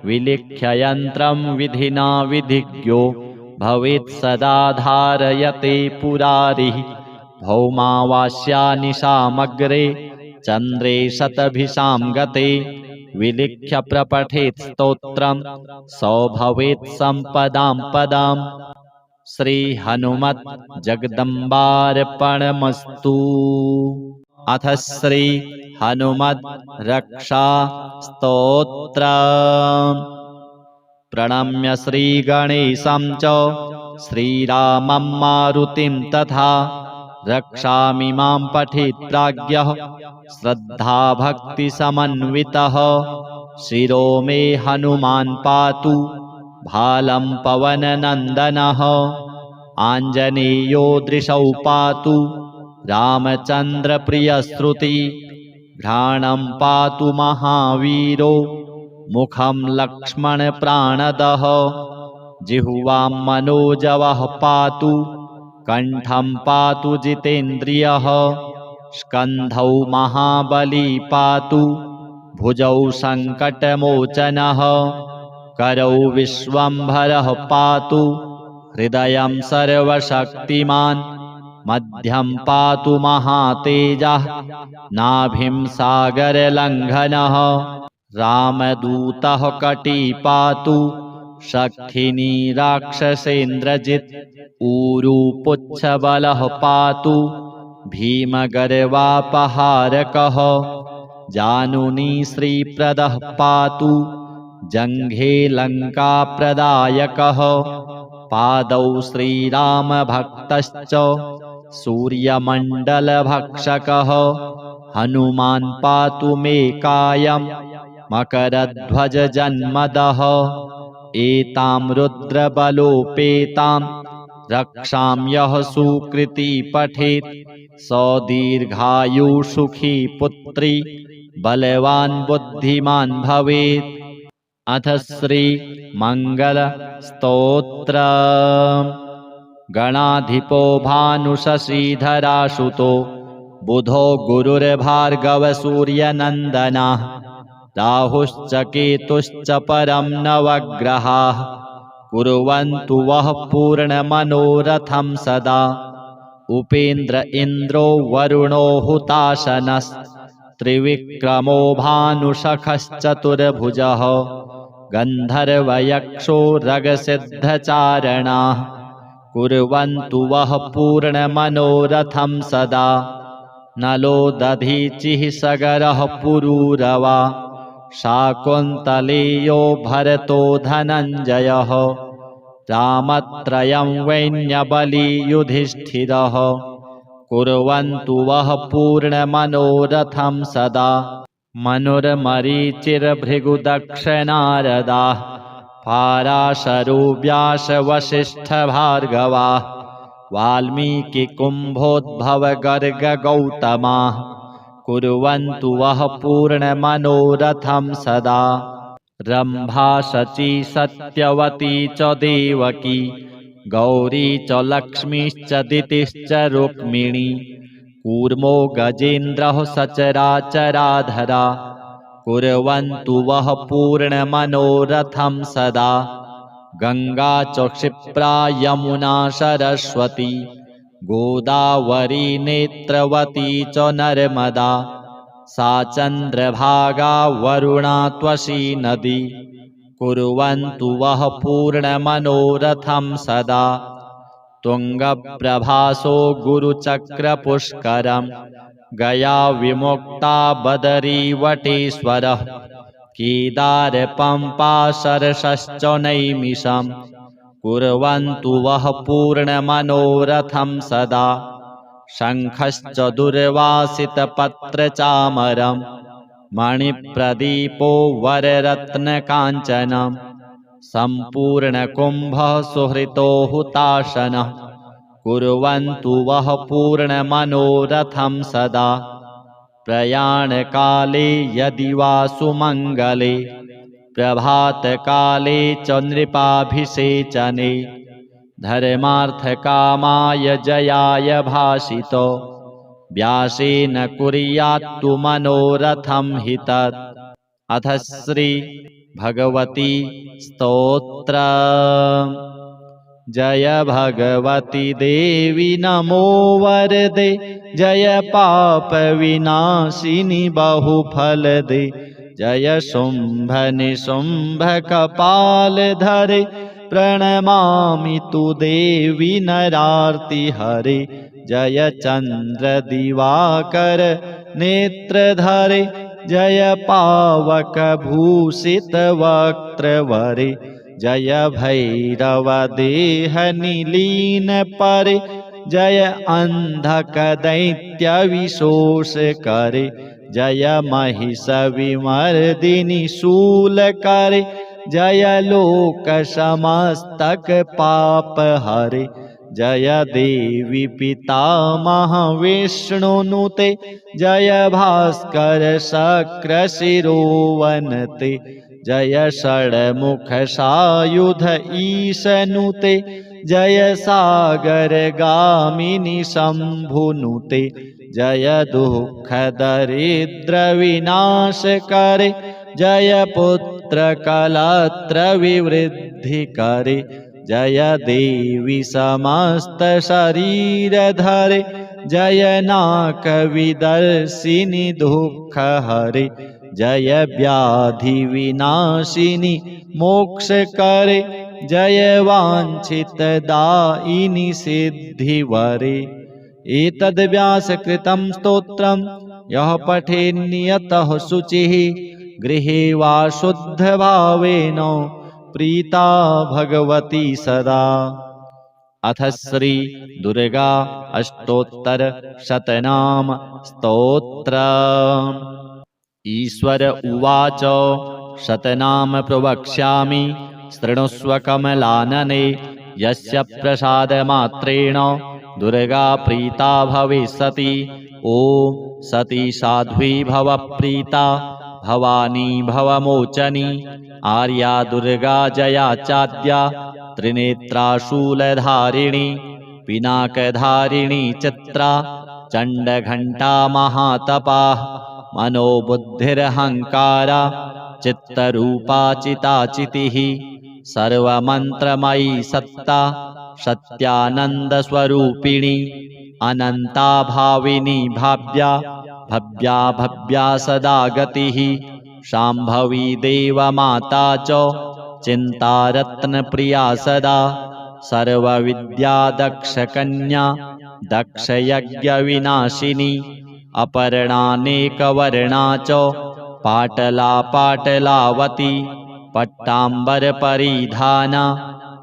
Speaker 1: विलिख्य यन्त्रं विधिना विधिज्ञो भवेत् सदा धारयते पुरारिः भौमावास्यानिशामग्रे चन्द्रे शतभिषां गते विलिख्य प्रपठेत् स्तोत्रं सो भवेत् सम्पदां पदाम्। श्री हनुमत् जगदम्बार्पणमस्तु। अथ श्री हनुमद् रक्षा स्तोत्रम्। प्रणम्य श्रीगणेशं च श्रीरामं मारुतिं तथा रक्षामिमां पठेत् प्राज्ञः श्रद्धाभक्तिसमन्वितः। शिरो मे हनुमान् पातु भालं पवननन्दनः। आञ्जनेयो दृशौ पातु रामचन्द्रप्रियश्रुति। घ्राणं पातु महावीरो मुखं लक्ष्मणप्राणदः। जिह्वां मनोजवः पातु कण्ठं पातु जितेन्द्रियः। स्कन्धौ महाबली पातु भुजौ सङ्कटमोचनः। करौ विश्वम्भरः पातु हृदयं सर्वशक्तिमान्। मध्यं पातु महातेजः नाभिं सागरलङ्घनः। रामदूतः कटी पातु शक्तिनी राक्षसेन्द्रजित्। ऊरू पुच्छबलः पातु भीमगर्वापहारकः। जानुनी श्रीप्रदः पातु जङ्घे लङ्काप्रदायकः। पादौ श्रीरामभक्तश्च सूर्यमण्डलभक्षकः। हनुमान् पातु मे कायं मकरध्वजजन्मदः। एतां रुद्रबलोपेतां रक्षां यः सुकृती पठेत् स दीर्घायुसुखी पुत्री बलवान् बुद्धिमान् भवेत्। अथ श्री मङ्गलस्तोत्रम्। गणाधिपो भानुशशीधरासुतो बुधो गुरुर्भार्गवसूर्यनन्दनाः राहुश्च केतुश्च परं नवग्रहाः कुर्वन्तु वः पूर्णमनोरथं सदा उपेन्द्र इन्द्रो वरुणो हुताशनस्त्रिविक्रमो भानुशखश्चतुर्भुजः गन्धर्वयक्षो रगसिद्धचारणाः कुर्वन्तु वः पूर्णमनोरथं सदा नलो दधीचिः सगरः पुरूरवा शाकुन्तलेयो भरतो धनञ्जयः रामत्रयं वैन्यबली युधिष्ठिरः कुर्वन्तु वः पूर्णमनोरथं सदा मनुर्मरीचिर्भृगुदक्षनारदाः पाराशरो व्यासवसिष्ठभार्गवाः वाल्मीकिकुम्भोद्भवगर्गगौतमाः कुर्वन्तु वः पूर्णमनोरथं सदा रम्भा शची सत्यवती च देवकी गौरी च लक्ष्मीश्च दितिश्च रुक्मिणी कूर्मो गजेन्द्रः सचराचराधरा कुर्वन्तु वः पूर्णमनोरथं सदा गङ्गा च क्षिप्रा यमुना सरस्वती गोदावरी नेत्रवती च नर्मदा सा चन्द्रभागा वरुणा त्वशी नदी कुर्वन्तु वः पूर्णमनोरथं सदा तुङ्गप्रभासो गुरुचक्रपुष्करं गया विमुक्ता बदरीवटेश्वरः केदारपम्पा सरसश्च नैमिषं कुर्वन्तु वः पूर्णमनोरथं सदा शङ्खश्च दुर्वासितपत्रचामरं मणिप्रदीपो वररत्नकाञ्चनं सम्पूर्णकुम्भः सुहृतो हुताशनः कुर्वन्तु वः पूर्णमनोरथं सदा प्रयाणकाले यदि वा सुमङ्गले प्रभातकाले च नृपाभिषेचने धर्मार्थकामाय जयाय भाषितो व्यासेन कुर्यात्तु मनोरथं हि तत् अथ श्री भगवती स्तोत्र जय भगवती देवी नमो वरदे जय पाप विनाशिनी बहुफलदे जय शुंभ निशुंभ कपाल धरे प्रणमामि तु देवी नरार्ति हरे जय चंद्र दिवाकर नेत्रधरे जय पावक भूषित वक्त्रवरे जय भैरव देह निलीन परे जय अंधक दैत्य विशोष करे जय महिष विमर्दिनी शूल करे जय लोक समस्तक पाप हरे जय देवी पितामह विष्णुनुते जय भास्कर शक्र शिरोवनते जय षड्मुख सायुध ईशनुते जय सागर गामिनी शंभुनुते जय दुःख दरिद्र विनाश करे जय पुत्र कलत्र विवृद्धि करे जय देवी समस्त शरीर धरे जय नाक विदर्शिनी दुःख हरे जय व्याधि विनाशिनी मोक्ष करे जय वांछित दायिनी सिद्धिवरे एतद् व्यासकृतं स्तोत्रं यः पठेन्नियतः शुचिः गृहे वा शुद्धभावेन प्रीता भगवती सदा। अथ श्री दुर्गा अष्टोत्तर शतनाम स्तोत्र। ईश्वर उवाच शतनाम प्रवक्ष्यामि शृणुष्व कमलानने यस्य प्रसादमात्रेण दुर्गा प्रीता भविष्यति। ॐ सती साध्वी भव प्रीता भवानी भवमोचनी आर्या दुर्गा जया चाद्या त्रिनेत्रा शूलधारिणी पिनाकधारिणी चित्रा चण्डघण्टा महातपाः मनोबुद्धिरहङ्कारा चित्तरूपा चिताचितिः सर्वमन्त्रमयी सत्ता सत्यानन्दस्वरूपिणी अनन्ता भाविनी भाव्या भव्या भव्या सदा गतिः शाम्भवी देवमाता च चिन्तारत्नप्रिया सदा सर्वविद्या दक्षकन्या दक्षयज्ञविनाशिनी अपर्णानेकवर्णा च पाटला पाटलावती पट्टाम्बरपरिधाना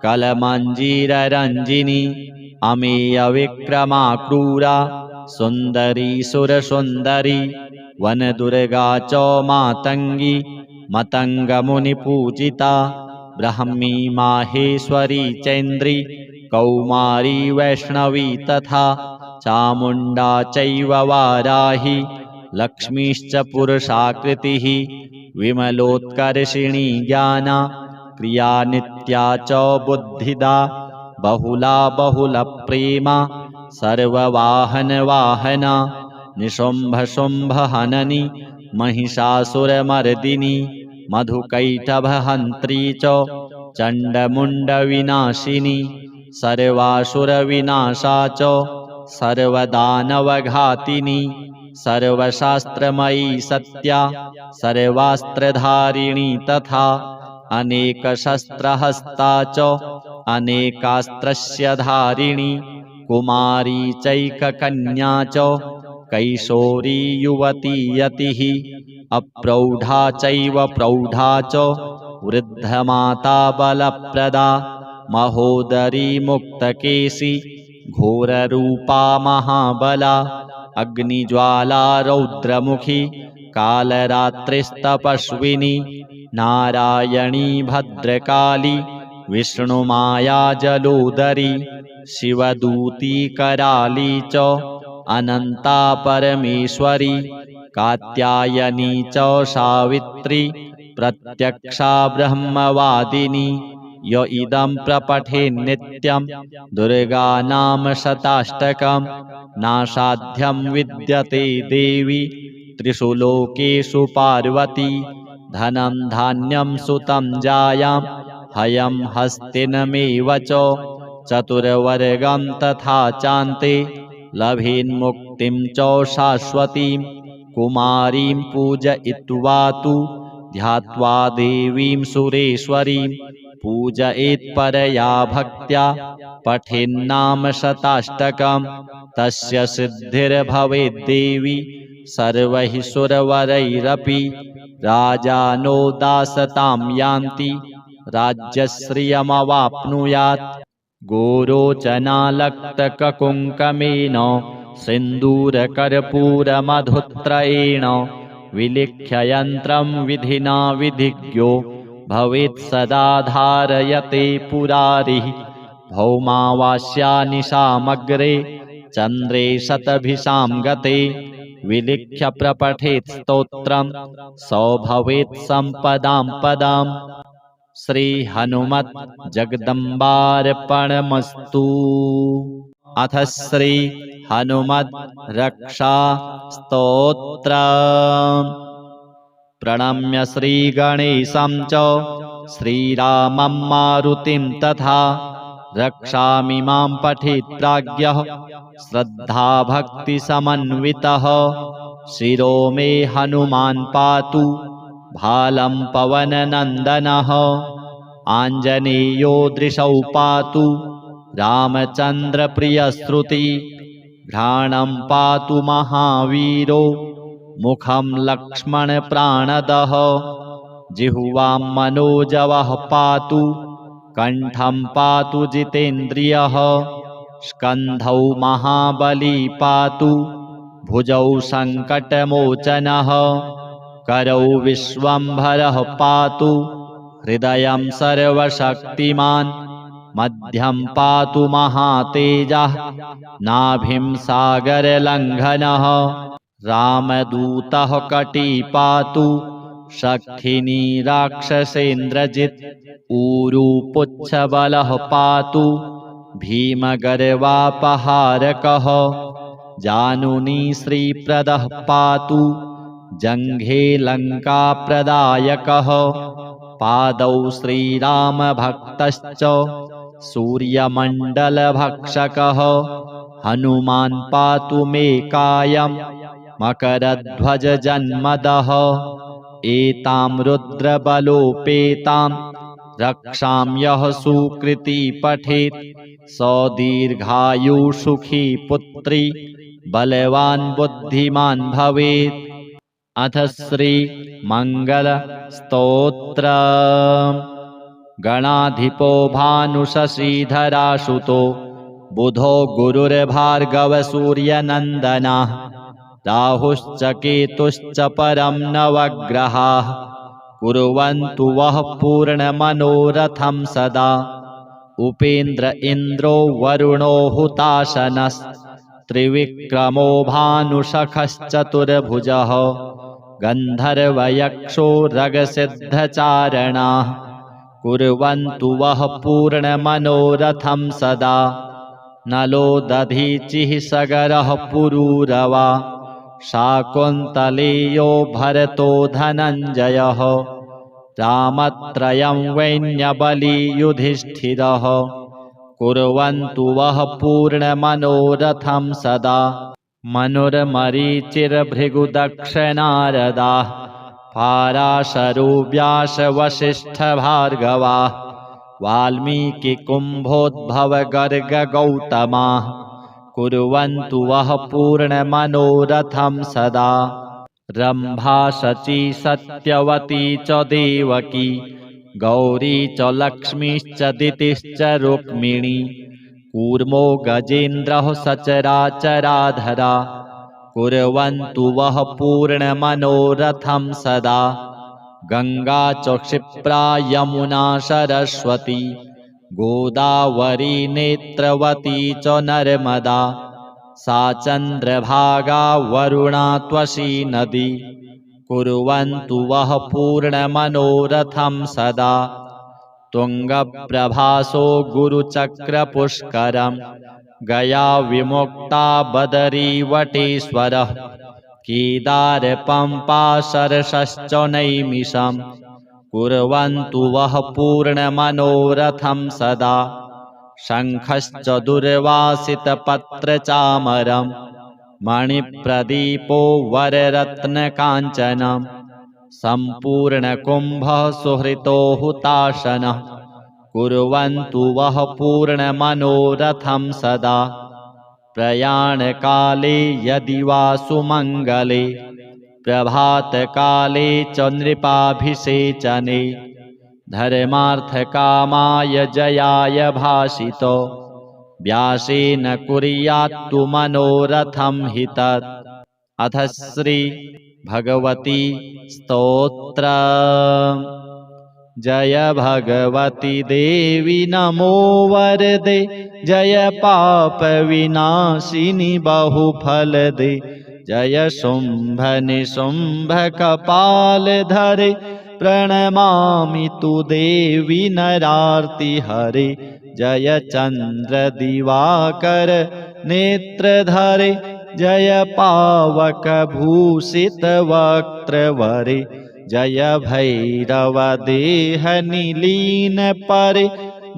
Speaker 1: कलमञ्जीररञ्जिनी अमेयविक्रमा क्रूरा सुन्दरी सुरसुन्दरी वनदुर्गा च मातङ्गी मतङ्गमुनिपूजिता ब्राह्मी माहेश्वरी चैन्द्री कौमारी वैष्णवी तथा चामुण्डा चैव वाराही लक्ष्मीश्च पुरुषाकृतिः विमलोत्कर्षिणी ज्ञाना क्रिया नित्या च बुद्धिदा बहुला बहुलप्रेमा सर्ववाहनवाहना निशुम्भशुम्भहननी महिषासुरमर्दिनी मधुकैटभहन्त्री च चण्डमुण्डविनाशिनी सर्वासुरविनाशा च सर्वदानवघातिनी सर्वशास्त्रमयी सत्या सर्वास्त्रधारिणी तथा अनेकशस्त्रहस्ता च अनेकास्त्रस्य धारिणी कुमारी चैककन्या च कैशोरी युवती यतिः अप्रौढा चैव प्रौढा च वृद्धमाता बलप्रदा महोदरी मुक्तकेशी घोररूपा महाबला अग्निज्वाला रौद्रमुखी कालरात्रिस्तपस्विनी नारायणी भद्रकाली विष्णुमाया जलोदरी शिवदूती कराली च अनन्ता परमेश्वरी कात्यायनी च सावित्री प्रत्यक्षा ब्रह्मवादिनी य इदं प्रपठेन् नित्यं दुर्गानाम शताष्टकं नासाध्यं विद्यते देवी त्रिषु लोकेषु पार्वती धनं धान्यं सुतं जायां हयं हस्तिनमेव च चतुर्वर्गं तथा चान्ते लभेन्मुक्तिं च शाश्वतीं कुमारीं पूजयित्वा तु ध्यात्वा देवीं सुरेश्वरीं पूजयेत्परया भक्त्या पठेन्नाम शताष्टकं तस्य सिद्धिर्भवेद्देवी सर्वैः सुरवरैरपि राजानो दासतां यान्ति राज्यश्रियमवाप्नुयात् गोरोचनालक्तककुङ्कमेन सिन्दूरकर्पूरमधुत्रयेण विलिख्य यन्त्रं विधिना विधिज्ञो भवेत् सदा धारयते पुरारिः भौमावास्यानिशामग्रे चन्द्रे शतभिषां गते विलिख्य प्रपठेत् स्तोत्रं सो भवेत् सम्पदां पदाम् श्री हनुमत् जगदम्बार्पणमस्तु। अथ श्री हनुमद् रक्षा स्तोत्रम्। प्रणम्य श्रीगणेशं च श्रीरामं मारुतिं तथा रक्षामिमां पठेत् प्राज्ञः श्रद्धाभक्तिसमन्वितः शिरो मे हनुमान् पातु भालं पवननन्दनः आञ्जनेयो दृशौ पातु रामचन्द्रप्रियश्रुति घ्राणं पातु महावीरो मुखं लक्ष्मणप्राणदः जिह्वां मनोजवः पातु कण्ठं पातु जितेन्द्रियः स्कन्धौ महाबली पातु भुजौ सङ्कटमोचनः करौ विश्वम्भरः पातु हृदयं सर्वशक्तिमान् मध्यं पातु महातेजः नाभिं सागरलङ्घनः रामदूतः कटी पातु शक्तिनी राक्षसेन्द्रजित् ऊरू पुच्छबलः पातु भीमगर्वापहारकः जानुनी श्रीप्रदः पातु जङ्घे लङ्काप्रदायकः पादौ श्रीरामभक्तश्च सूर्यमण्डलभक्षकः हनुमान् पातु मे कायं मकरध्वजजन्मदः एतां रुद्रबलोपेतां रक्षां यः सुकृती पठेत् स दीर्घायुसुखी पुत्री बलवान् बुद्धिमान् भवेत्। अथ श्रीमङ्गलस्तोत्रम्। गणाधिपो भानुशशीधरासुतो बुधो गुरुर्भार्गवसूर्यनन्दनः राहुश्च केतुश्च परं नवग्रहाः कुर्वन्तु वः पूर्णमनोरथं सदा। उपेन्द्र इन्द्रो वरुणो हुताशनस्त्रिविक्रमो भानुशखश्चतुर्भुजः गन्धर्वयक्षो रगसिद्धचारणाः कुर्वन्तु वः पूर्णमनोरथं सदा। नलो दधीचिः सगरः पुरूरवा शाकुन्तलेयो भरतो धनञ्जयः रामत्रयं वैन्यबली युधिष्ठिरः कुर्वन्तु वः पूर्णमनोरथं सदा। मनुर्मरीचिर्भृगुदक्षनारदाः पाराशरो व्यासवसिष्ठभार्गवाः वाल्मीकिकुम्भोद्भवगर्गगौतमाः कुर्वन्तु वः पूर्णमनोरथं सदा। रम्भा शची सत्यवती च देवकी गौरी च लक्ष्मीश्च दितिश्च रुक्मिणी कूर्मो गजेन्द्रः सचराचराधरा कुर्वन्तु वः पूर्णमनोरथं सदा। गङ्गा च क्षिप्रा यमुना सरस्वती गोदावरी नेत्रवती च नर्मदा सा चन्द्रभागा वरुणा त्वशी नदी कुर्वन्तु वः पूर्णमनोरथं सदा। तुङ्गप्रभासो गुरुचक्रपुष्करं गया विमुक्ता बदरीवटेश्वरः केदारपम्पा सरसश्च नैमिषं कुर्वन्तु वः पूर्णमनोरथं सदा। शङ्खश्च दुर्वासितपत्रचामरं मणिप्रदीपो वररत्नकाञ्चनं सम्पूर्णकुम्भः सुहृतो हुताशनः कुर्वन्तु वः पूर्णमनोरथं सदा। प्रयाणकाले यदि वा सुमङ्गले प्रभातकाले च नृपाभिषेचने धर्मार्थकामाय जयाय भाषितो व्यासेन कुर्यात्तु मनोरथं हि तत्। अथ श्रीभगवती स्तोत्रम्। जय भगवती देवी नमो वरदे जय पाप विनाशिनी बहुफलदे जय शुम्भ निशुम्भ कपाल धरे प्रणमामि तु देवी नरार्ति हरे जय चन्द्र दिवाकर नेत्रधरे जय पावक भूषित वक्त्रवरे जय भैरव देह निलीन परे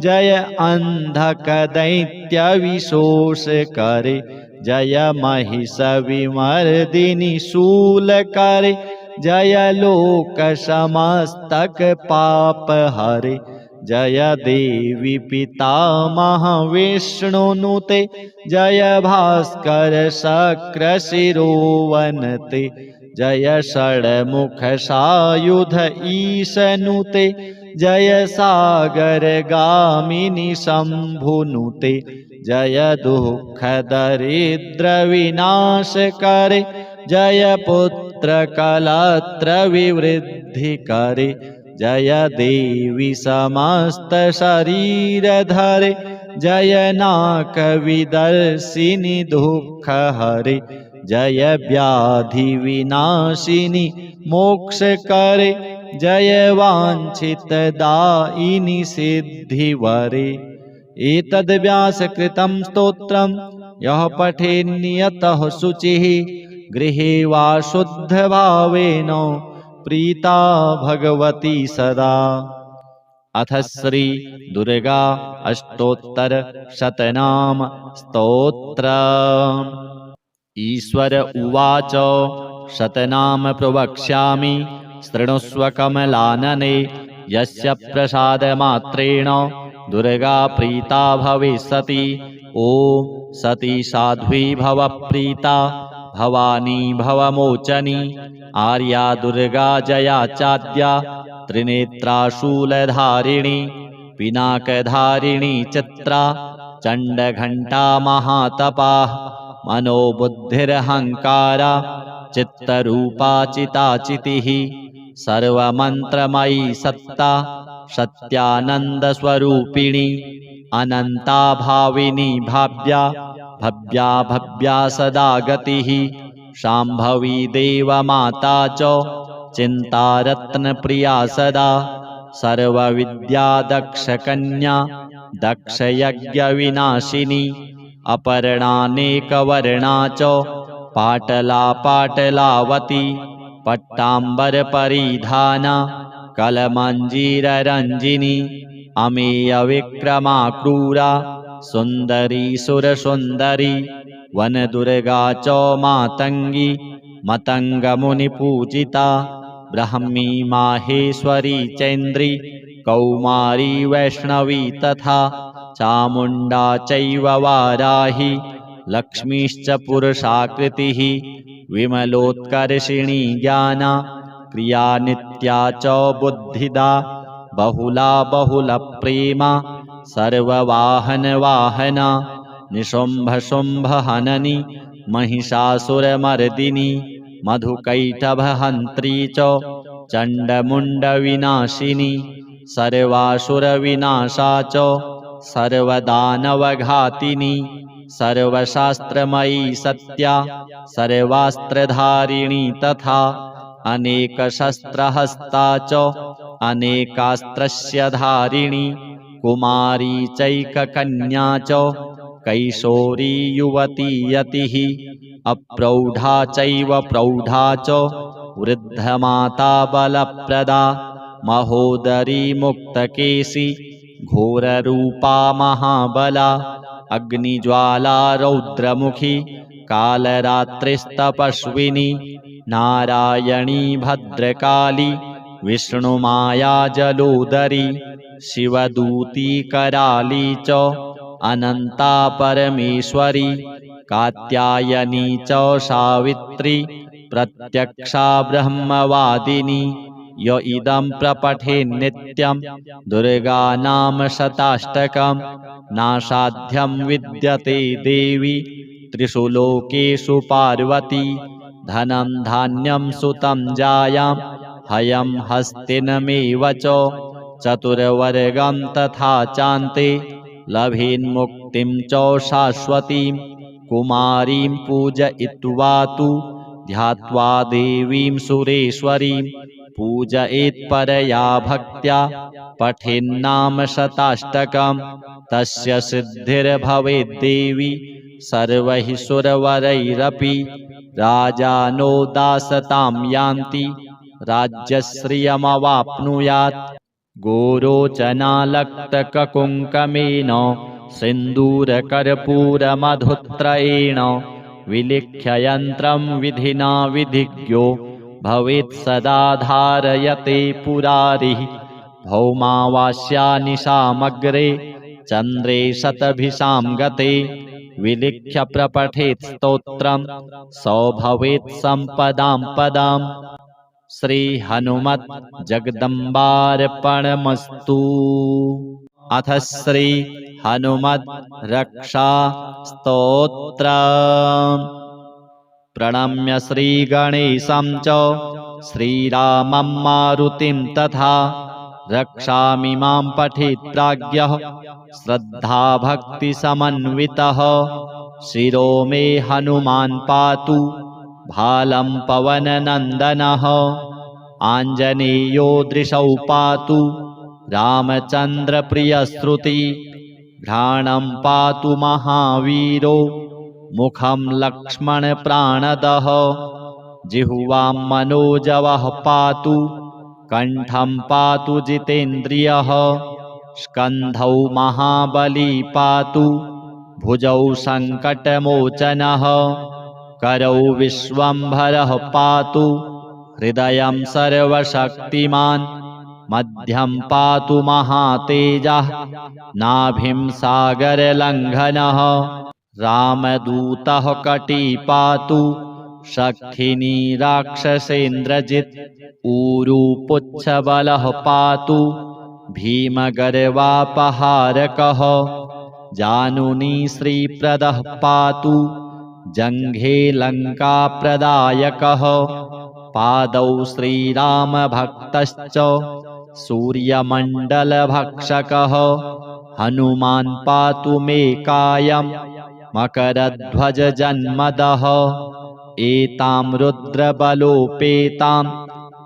Speaker 1: जय अंधक दैत्य विशोष करे जय महिष विमर्दिनी शूल करे जय लोक समस्तक पाप हरे जय देवी पितामह विष्णुनुते जय भास्कर शक्र शिरोवनते जय षड्मुख सायुध ईशनुते जय सागर गामिनी शंभुनुते जय दुःख दरिद्र विनाश करे जय पुत्र कलत्र विवृद्धि करे जय देवी समस्त शरीर धरे जय नाक विदर्शिनी दुःख हरे जय व्याधि विनाशिनी मोक्ष करे जय वांछित दायिनी सिद्धि वरे। एतद् व्यासकृतं स्तोत्रम् यः पठेन्नियतः शुचिः गृहे वा शुद्धभावेन प्रीता भगवती सदा। अथ श्री दुर्गा अष्टोत्तर शतनाम स्तोत्र। ईश्वर उवाच शतनाम प्रवक्ष्यामि शृणुष्व कमलानने। यस्य प्रसादमात्रेण दुर्गा प्रीता भविष्यति। ॐ सती साध्वी भव प्रीता भवानी भवमोचनी। आर्या दुर्गा जया चाद्या त्रिनेत्रा शूलधारिणी। पिनाकधारिणी चित्रा चण्डघण्टा महातपा। मनोबुद्धिरहङ्कारा चित्तरूपा चिताचितिः। सर्वमन्त्रमयी सत्ता सत्यानन्दस्वरूपिणी। अनन्ता भाविनी भाव्या भव्या भव्या सदा गतिः। शाम्भवी देवमाता च चिन्तारत्नप्रिया सदा। सर्वविद्या दक्षकन्या दक्षयज्ञविनाशिनी। अपर्णानेकवर्णा च पाटला पाटलावती। पट्टाम्बरपरिधाना कलमञ्जीररञ्जिनी। अमेयविक्रमा क्रूरा सुन्दरी सुरसुन्दरी। वनदुर्गा च मातङ्गी मतङ्गमुनिपूजिता। ब्राह्मी माहेश्वरी चैन्द्री कौमारी वैष्णवी तथा। चामुण्डा चैव वाराही लक्ष्मीश्च पुरुषाकृतिः। विमलोत्कर्षिणी ज्ञाना क्रिया नित्या च बुद्धिदा। बहुला बहुलप्रेमा सर्ववाहनवाहना। निशुम्भशुम्भहननी महिषासुरमर्दिनी। मधुकैटभहन्त्री च चण्डमुण्डविनाशिनी। सर्वासुरविनाशा च सर्वदानवघातिनी। सर्वशास्त्रमयी सत्या सर्वास्त्रधारिणी तथा। अनेकशस्त्रहस्ता च अनेकास्त्रस्य धारिणी। कुमारी चैककन्या च कैशोरी युवती यतिः। अप्रौढा चैव प्रौढा च वृद्धमाता बलप्रदा। महोदरी मुक्तकेशी घोररूपा महाबला। अग्निज्वाला रौद्रमुखी कालरात्रिस्तपस्विनी। नारायणी भद्रकाली विष्णुमाया जलोदरी। शिवदूती कराली च अनन्ता परमेश्वरी। कात्यायनी च सावित्री प्रत्यक्षा ब्रह्मवादिनी। य इदं प्रपठेन्नित्यं दुर्गानाम शताष्टकं। नासाध्यं विद्यते देवी त्रिषु लोकेषु पार्वती। धनं धान्यं सुतं जायां हयं हस्तिनमेव च। चतुर्वर्गं तथा चान्ते लभेन्मुक्तिं च शाश्वतीं। कुमारीं पूजयित्वा तु ध्यात्वा देवीं सुरेश्वरीं। पूजयेत्परया भक्त्या पठेन्नाम शताष्टकं। तस्य सिद्धिर्भवेद्देवी सर्वैः सुरवरैरपि। राजानो दासतां यान्ति राज्यश्रियमवाप्नुयात्। गोरोचनालक्तककुङ्कमेन सिन्दूरकर्पूरमधुत्रयेण। विलिख्य यन्त्रं विधिना विधिज्ञो भवेत् सदा धारयते पुरारिः। भौमावास्यानिशामग्रे चन्द्रे शतभिषां गते। विलिख्य प्रपठेत् स्तोत्रं सो भवेत् सम्पदां पदाम्। श्री हनुमत् जगदम्बार्पणमस्तु। अथ श्री हनुमद् रक्षा स्तोत्रम्। प्रणम्य श्रीगणेशं च श्रीरामं मारुतिं तथा। रक्षामि मां पठेत् प्राज्ञः श्रद्धाभक्तिसमन्वितः। शिरो मे हनुमान् पातु भालं पवननन्दनः। आञ्जनेयो दृशौ पातु रामचन्द्रप्रियश्रुति। घ्राणं पातु महावीरो मुखं लक्ष्मणप्राणदः जिह्वां मनोजवः पातु कण्ठं पातु जितेन्द्रियः स्कन्धौ महाबली पातु भुजौ सङ्कटमोचनः करौ विश्वम्भरः पातु हृदयं सर्वशक्तिमान् मध्यं पातु महातेजः नाभिं सागरलङ्घनः रामदूतः कटी पातु शक्तिनी राक्षसेन्द्रजित् ऊरुपुच्छबलः पातु भीमगर्वापहारकः जानुनी श्रीप्रदः पातु जङ्घे लङ्काप्रदायकः पादौ श्रीरामभक्तश्च सूर्यमण्डलभक्षकः हनुमान् पातु मे कायं मकरध्वजजन्मदः एतां रुद्रबलोपेतां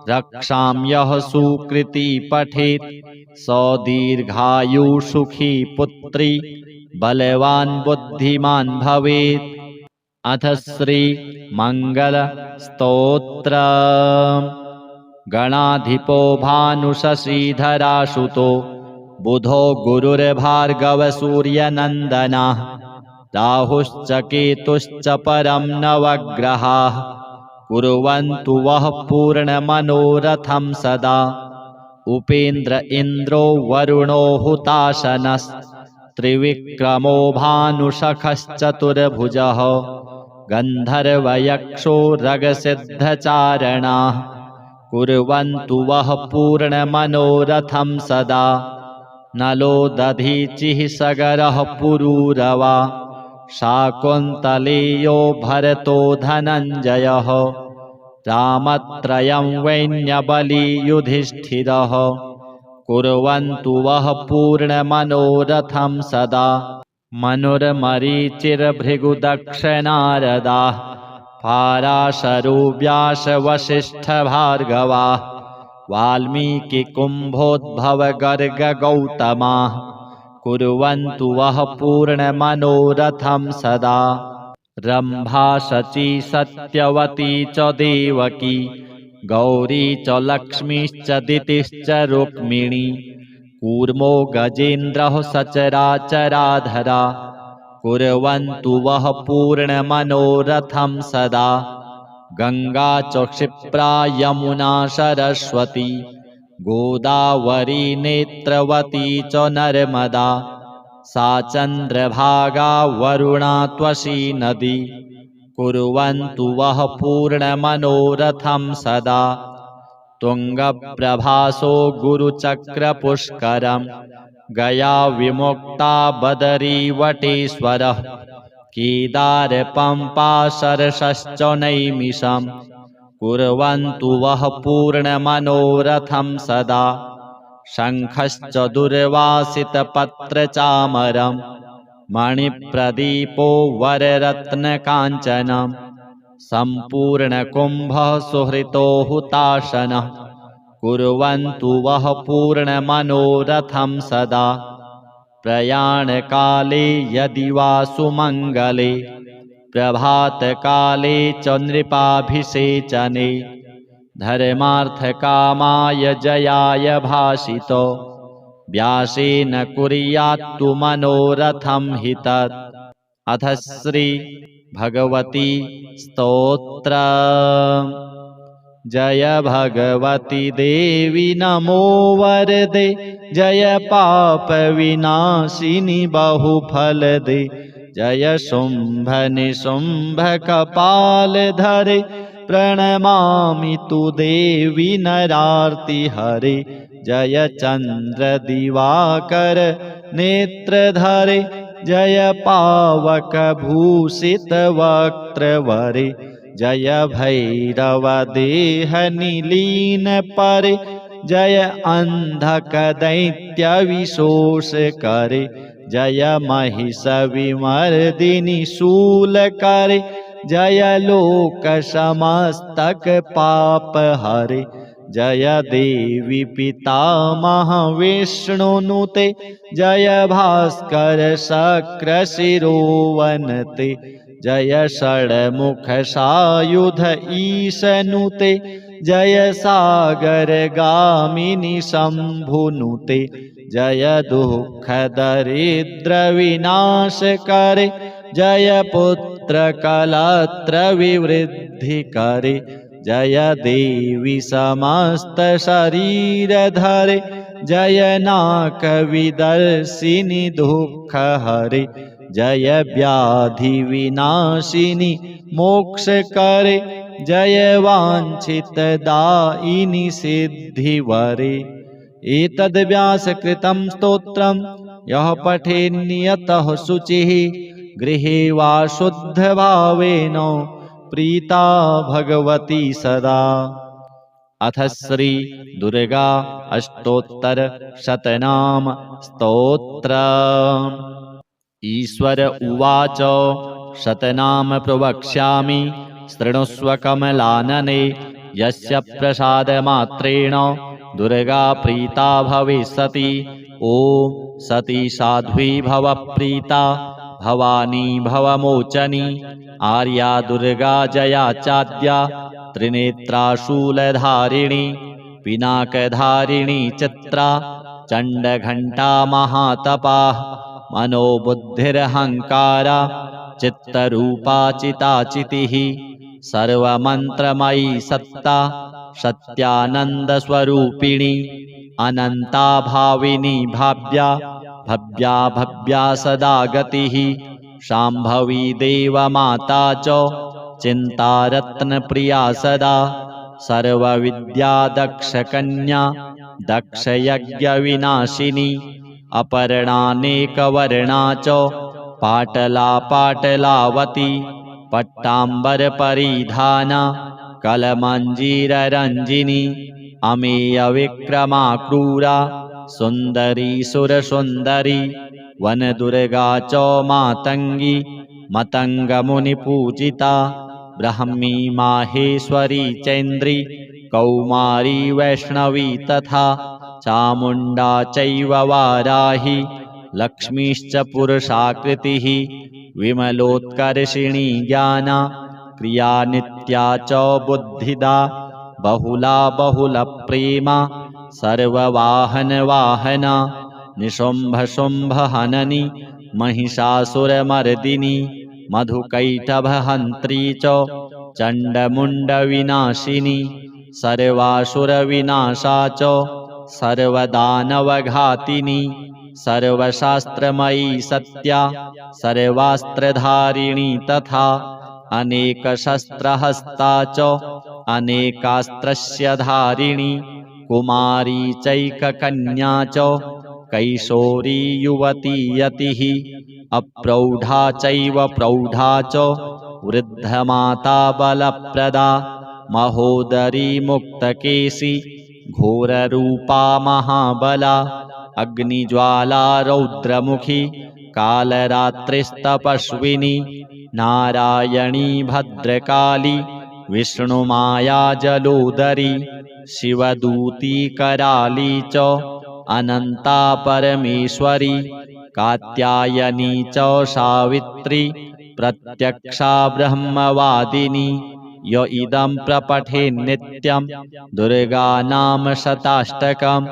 Speaker 1: रक्षां यः सुकृती पठेत् स दीर्घायुसुखी पुत्री बलवान् बुद्धिमान् भवेत्। अथ श्रीमङ्गलस्तोत्रम्। गणाधिपो भानुशशीधरासुतो बुधो गुरुर्भार्गवसूर्यनन्दनः राहुश्च केतुश्च परं नवग्रहाः कुर्वन्तु वः पूर्णमनोरथं सदा। उपेन्द्र इन्द्रो वरुणो हुताशनस्त्रिविक्रमो भानुशखश्चतुर्भुजः गन्धर्वयक्षो रगसिद्धचारणाः कुर्वन्तु वः पूर्णमनोरथं सदा। नलो दधीचिः सगरः पुरूरवा शाकुन्तलेयो भरतो धनञ्जयः रामत्रयं वैन्यबली युधिष्ठिरः कुर्वन्तु वः पूर्णमनोरथं सदा। मनुर्मरीचिर्भृगुदक्षनारदाः पाराशरो व्यासवसिष्ठभार्गवाः वाल्मीकिकुम्भोद्भवगर्गगौतमाः कुर्वन्तु वः पूर्णमनोरथं सदा। रम्भा शची सत्यवती च देवकी गौरी च लक्ष्मीश्च दितिश्च रुक्मिणी कूर्मो गजेन्द्रः सचराचराधरा कुर्वन्तु वः पूर्णमनोरथं सदा। गङ्गा च क्षिप्रा यमुना सरस्वती गोदावरी नेत्रवती च नर्मदा सा चन्द्रभागा वरुणा त्वशी नदी कुर्वन्तु वः पूर्णमनोरथं सदा। तुङ्गप्रभासो गुरुचक्रपुष्करं गया विमुक्ता बदरीवटेश्वरः केदारपम्पा सरसश्च नैमिषं कुर्वन्तु वः पूर्णमनोरथं सदा। शङ्खश्च दुर्वासितपत्रचामरं मणिप्रदीपो वररत्नकाञ्चनं सम्पूर्णकुम्भः सुहृतो हुताशनः कुर्वन्तु वः पूर्णमनोरथं सदा। प्रयाणकाले यदि वा सुमङ्गले प्रभातकाले च नृपाभिषेचने धर्मार्थकामाय जयाय भाषितो व्यासेन कुर्यात्तु मनोरथं हि तत्। अथ श्री भगवती स्तोत्रम्। जय भगवती देवी नमो वरदे जय पाप विनाशिनी बहुफलदे जय शुम्भ निशुम्भ कपाल धरे प्रणमामि तु देवी नरार्ति हरे जय चन्द्र दिवाकर नेत्रधरे जय पावक भूषित वक्त्रवरे जय भैरव देह निलीन परे जय अंधक दैत्य विशोष करे जय महिष विमर्दिनी शूल करे जय लोक समस्तक पाप हरे जय देवी पितामह विष्णुनुते जय भास्कर शक्र शिरोवनते जय षड्मुख सायुध ईशनुते जय सागर गामिनी शंभुनुते जय दुःख दरिद्र विनाश करे जय पुत्र कलत्र विवृद्धि करे जय देवी समस्त शरीर धरे जय नाक विदर्शिनी दुःख हरे जय व्याधि विनाशिनी मोक्ष करे जय वांछित दायिनी सिद्धि वरे। एतद् व्यासकृतं स्तोत्रं यः पठेन्नियतः शुचिः गृहे वा शुद्धभावेन प्रीता भगवती सदा। अथ श्री दुर्गा अष्टोत्तर शतनाम स्तोत्र। ईश्वर उवाच शतनाम प्रवक्ष्यामि शृणुष्व कमलानने यस्य प्रसादमात्रेण दुर्गा प्रीता भविष्यति। ॐ सती साध्वी भव प्रीता भवानी भवमोचनी आर्या दुर्गा जया चाद्या त्रिनेत्रा शूलधारिणी पिनाकधारिणी चित्रा चण्डघण्टा महातपा मनोबुद्धिरहङ्कारा चित्तरूपा चिताचितिः सर्वमन्त्रमयी सत्ता सत्यानन्दस्वरूपिणी अनन्ता भाविनी भाव्या भव्या भव्या सदा गतिः शाम्भवी देवमाता च चिन्तारत्नप्रिया सदा सर्वविद्या दक्षकन्या दक्षयज्ञविनाशिनी अपर्णानेकवर्णा च पाटला पाटलावती पट्टाम्बरपरिधाना कलमञ्जीररञ्जिनी अमेयविक्रमा क्रूरा सुन्दरी सुरसुन्दरी वनदुर्गा च मातङ्गी मतङ्गमुनिपूजिता ब्रह्मी माहेश्वरी चैन्द्री कौमारी वैष्णवी तथा चामुण्डा चैव वाराही लक्ष्मीश्च पुरुषाकृतिः विमलोत्कर्षिणी ज्ञाना क्रिया नित्या च बुद्धिदा बहुला बहुलप्रेमा सर्ववाहनवाहना निशुम्भशुम्भहननी महिषासुरमर्दिनी मधुकैटभहन्त्री च चण्डमुण्डविनाशिनी सर्वासुरविनाशा च सर्वदानवघातिनी सर्वशास्त्रमयी सत्या सर्वास्त्रधारिणी तथा अनेकशस्त्रहस्ता च अनेकास्त्रस्य धारिणी कुमारी चैककन्या च कैशोरी युवती यतिः अप्रौढा चैव प्रौढा च वृद्धमाता बलप्रदा महोदरी मुक्तकेशी घोररूपा महाबला अग्निज्वाला रौद्रमुखी कालरात्रिस्तपस्विनी नारायणी भद्रकाली विष्णुमाया जलोदरी शिवदूती कराली च अनन्ता परमेश्वरी कात्यायनी च सावित्री प्रत्यक्षा ब्रह्मवादिनी य इदं प्रपठेन्नित्यं दुर्गा नाम शताष्टकं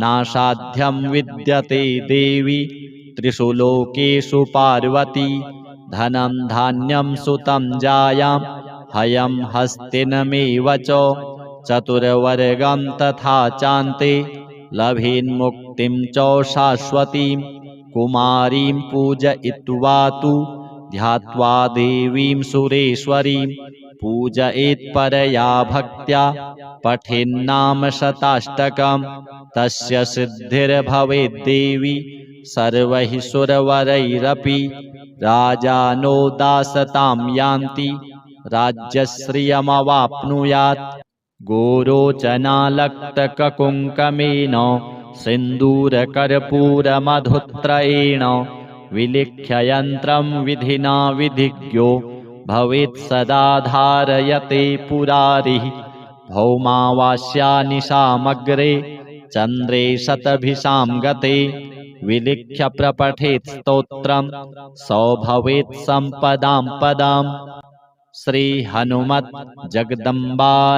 Speaker 1: नासाध्यं विद्यते देवी त्रिषु लोकेषु पार्वती धनं धान्यं सुतं जायां हयं हस्तिनमेव च चतुर्वर्गं तथा चान्ते लभेन्मुक्तिं च शाश्वतीं कुमारीं पूजयित्वा तु ध्यात्वा देवीं सुरेश्वरीं पूजयेत्परया भक्त्या पठेन्नाम शताष्टकं तस्य सिद्धिर्भवेद्देवी सर्वैः सुरवरैरपि राजानो दासतां यान्ति राज्यश्रियमवाप्नुयात् गोरोचनालक्तककुङ्कमेन सिन्दूरकर्पूरमधुत्रयेण विलिख्य यन्त्रं विधिना विधिज्ञो भवेत् सदा धारयते पुरारिः भौमावास्या निशामग्रे चन्द्रे शतभिषां गते विलिख्य प्रपठेत् स्तोत्रम् सो भवेत् सम्पदां पदाम्। श्री हनुमत् जगदम्बार्पणमस्तु।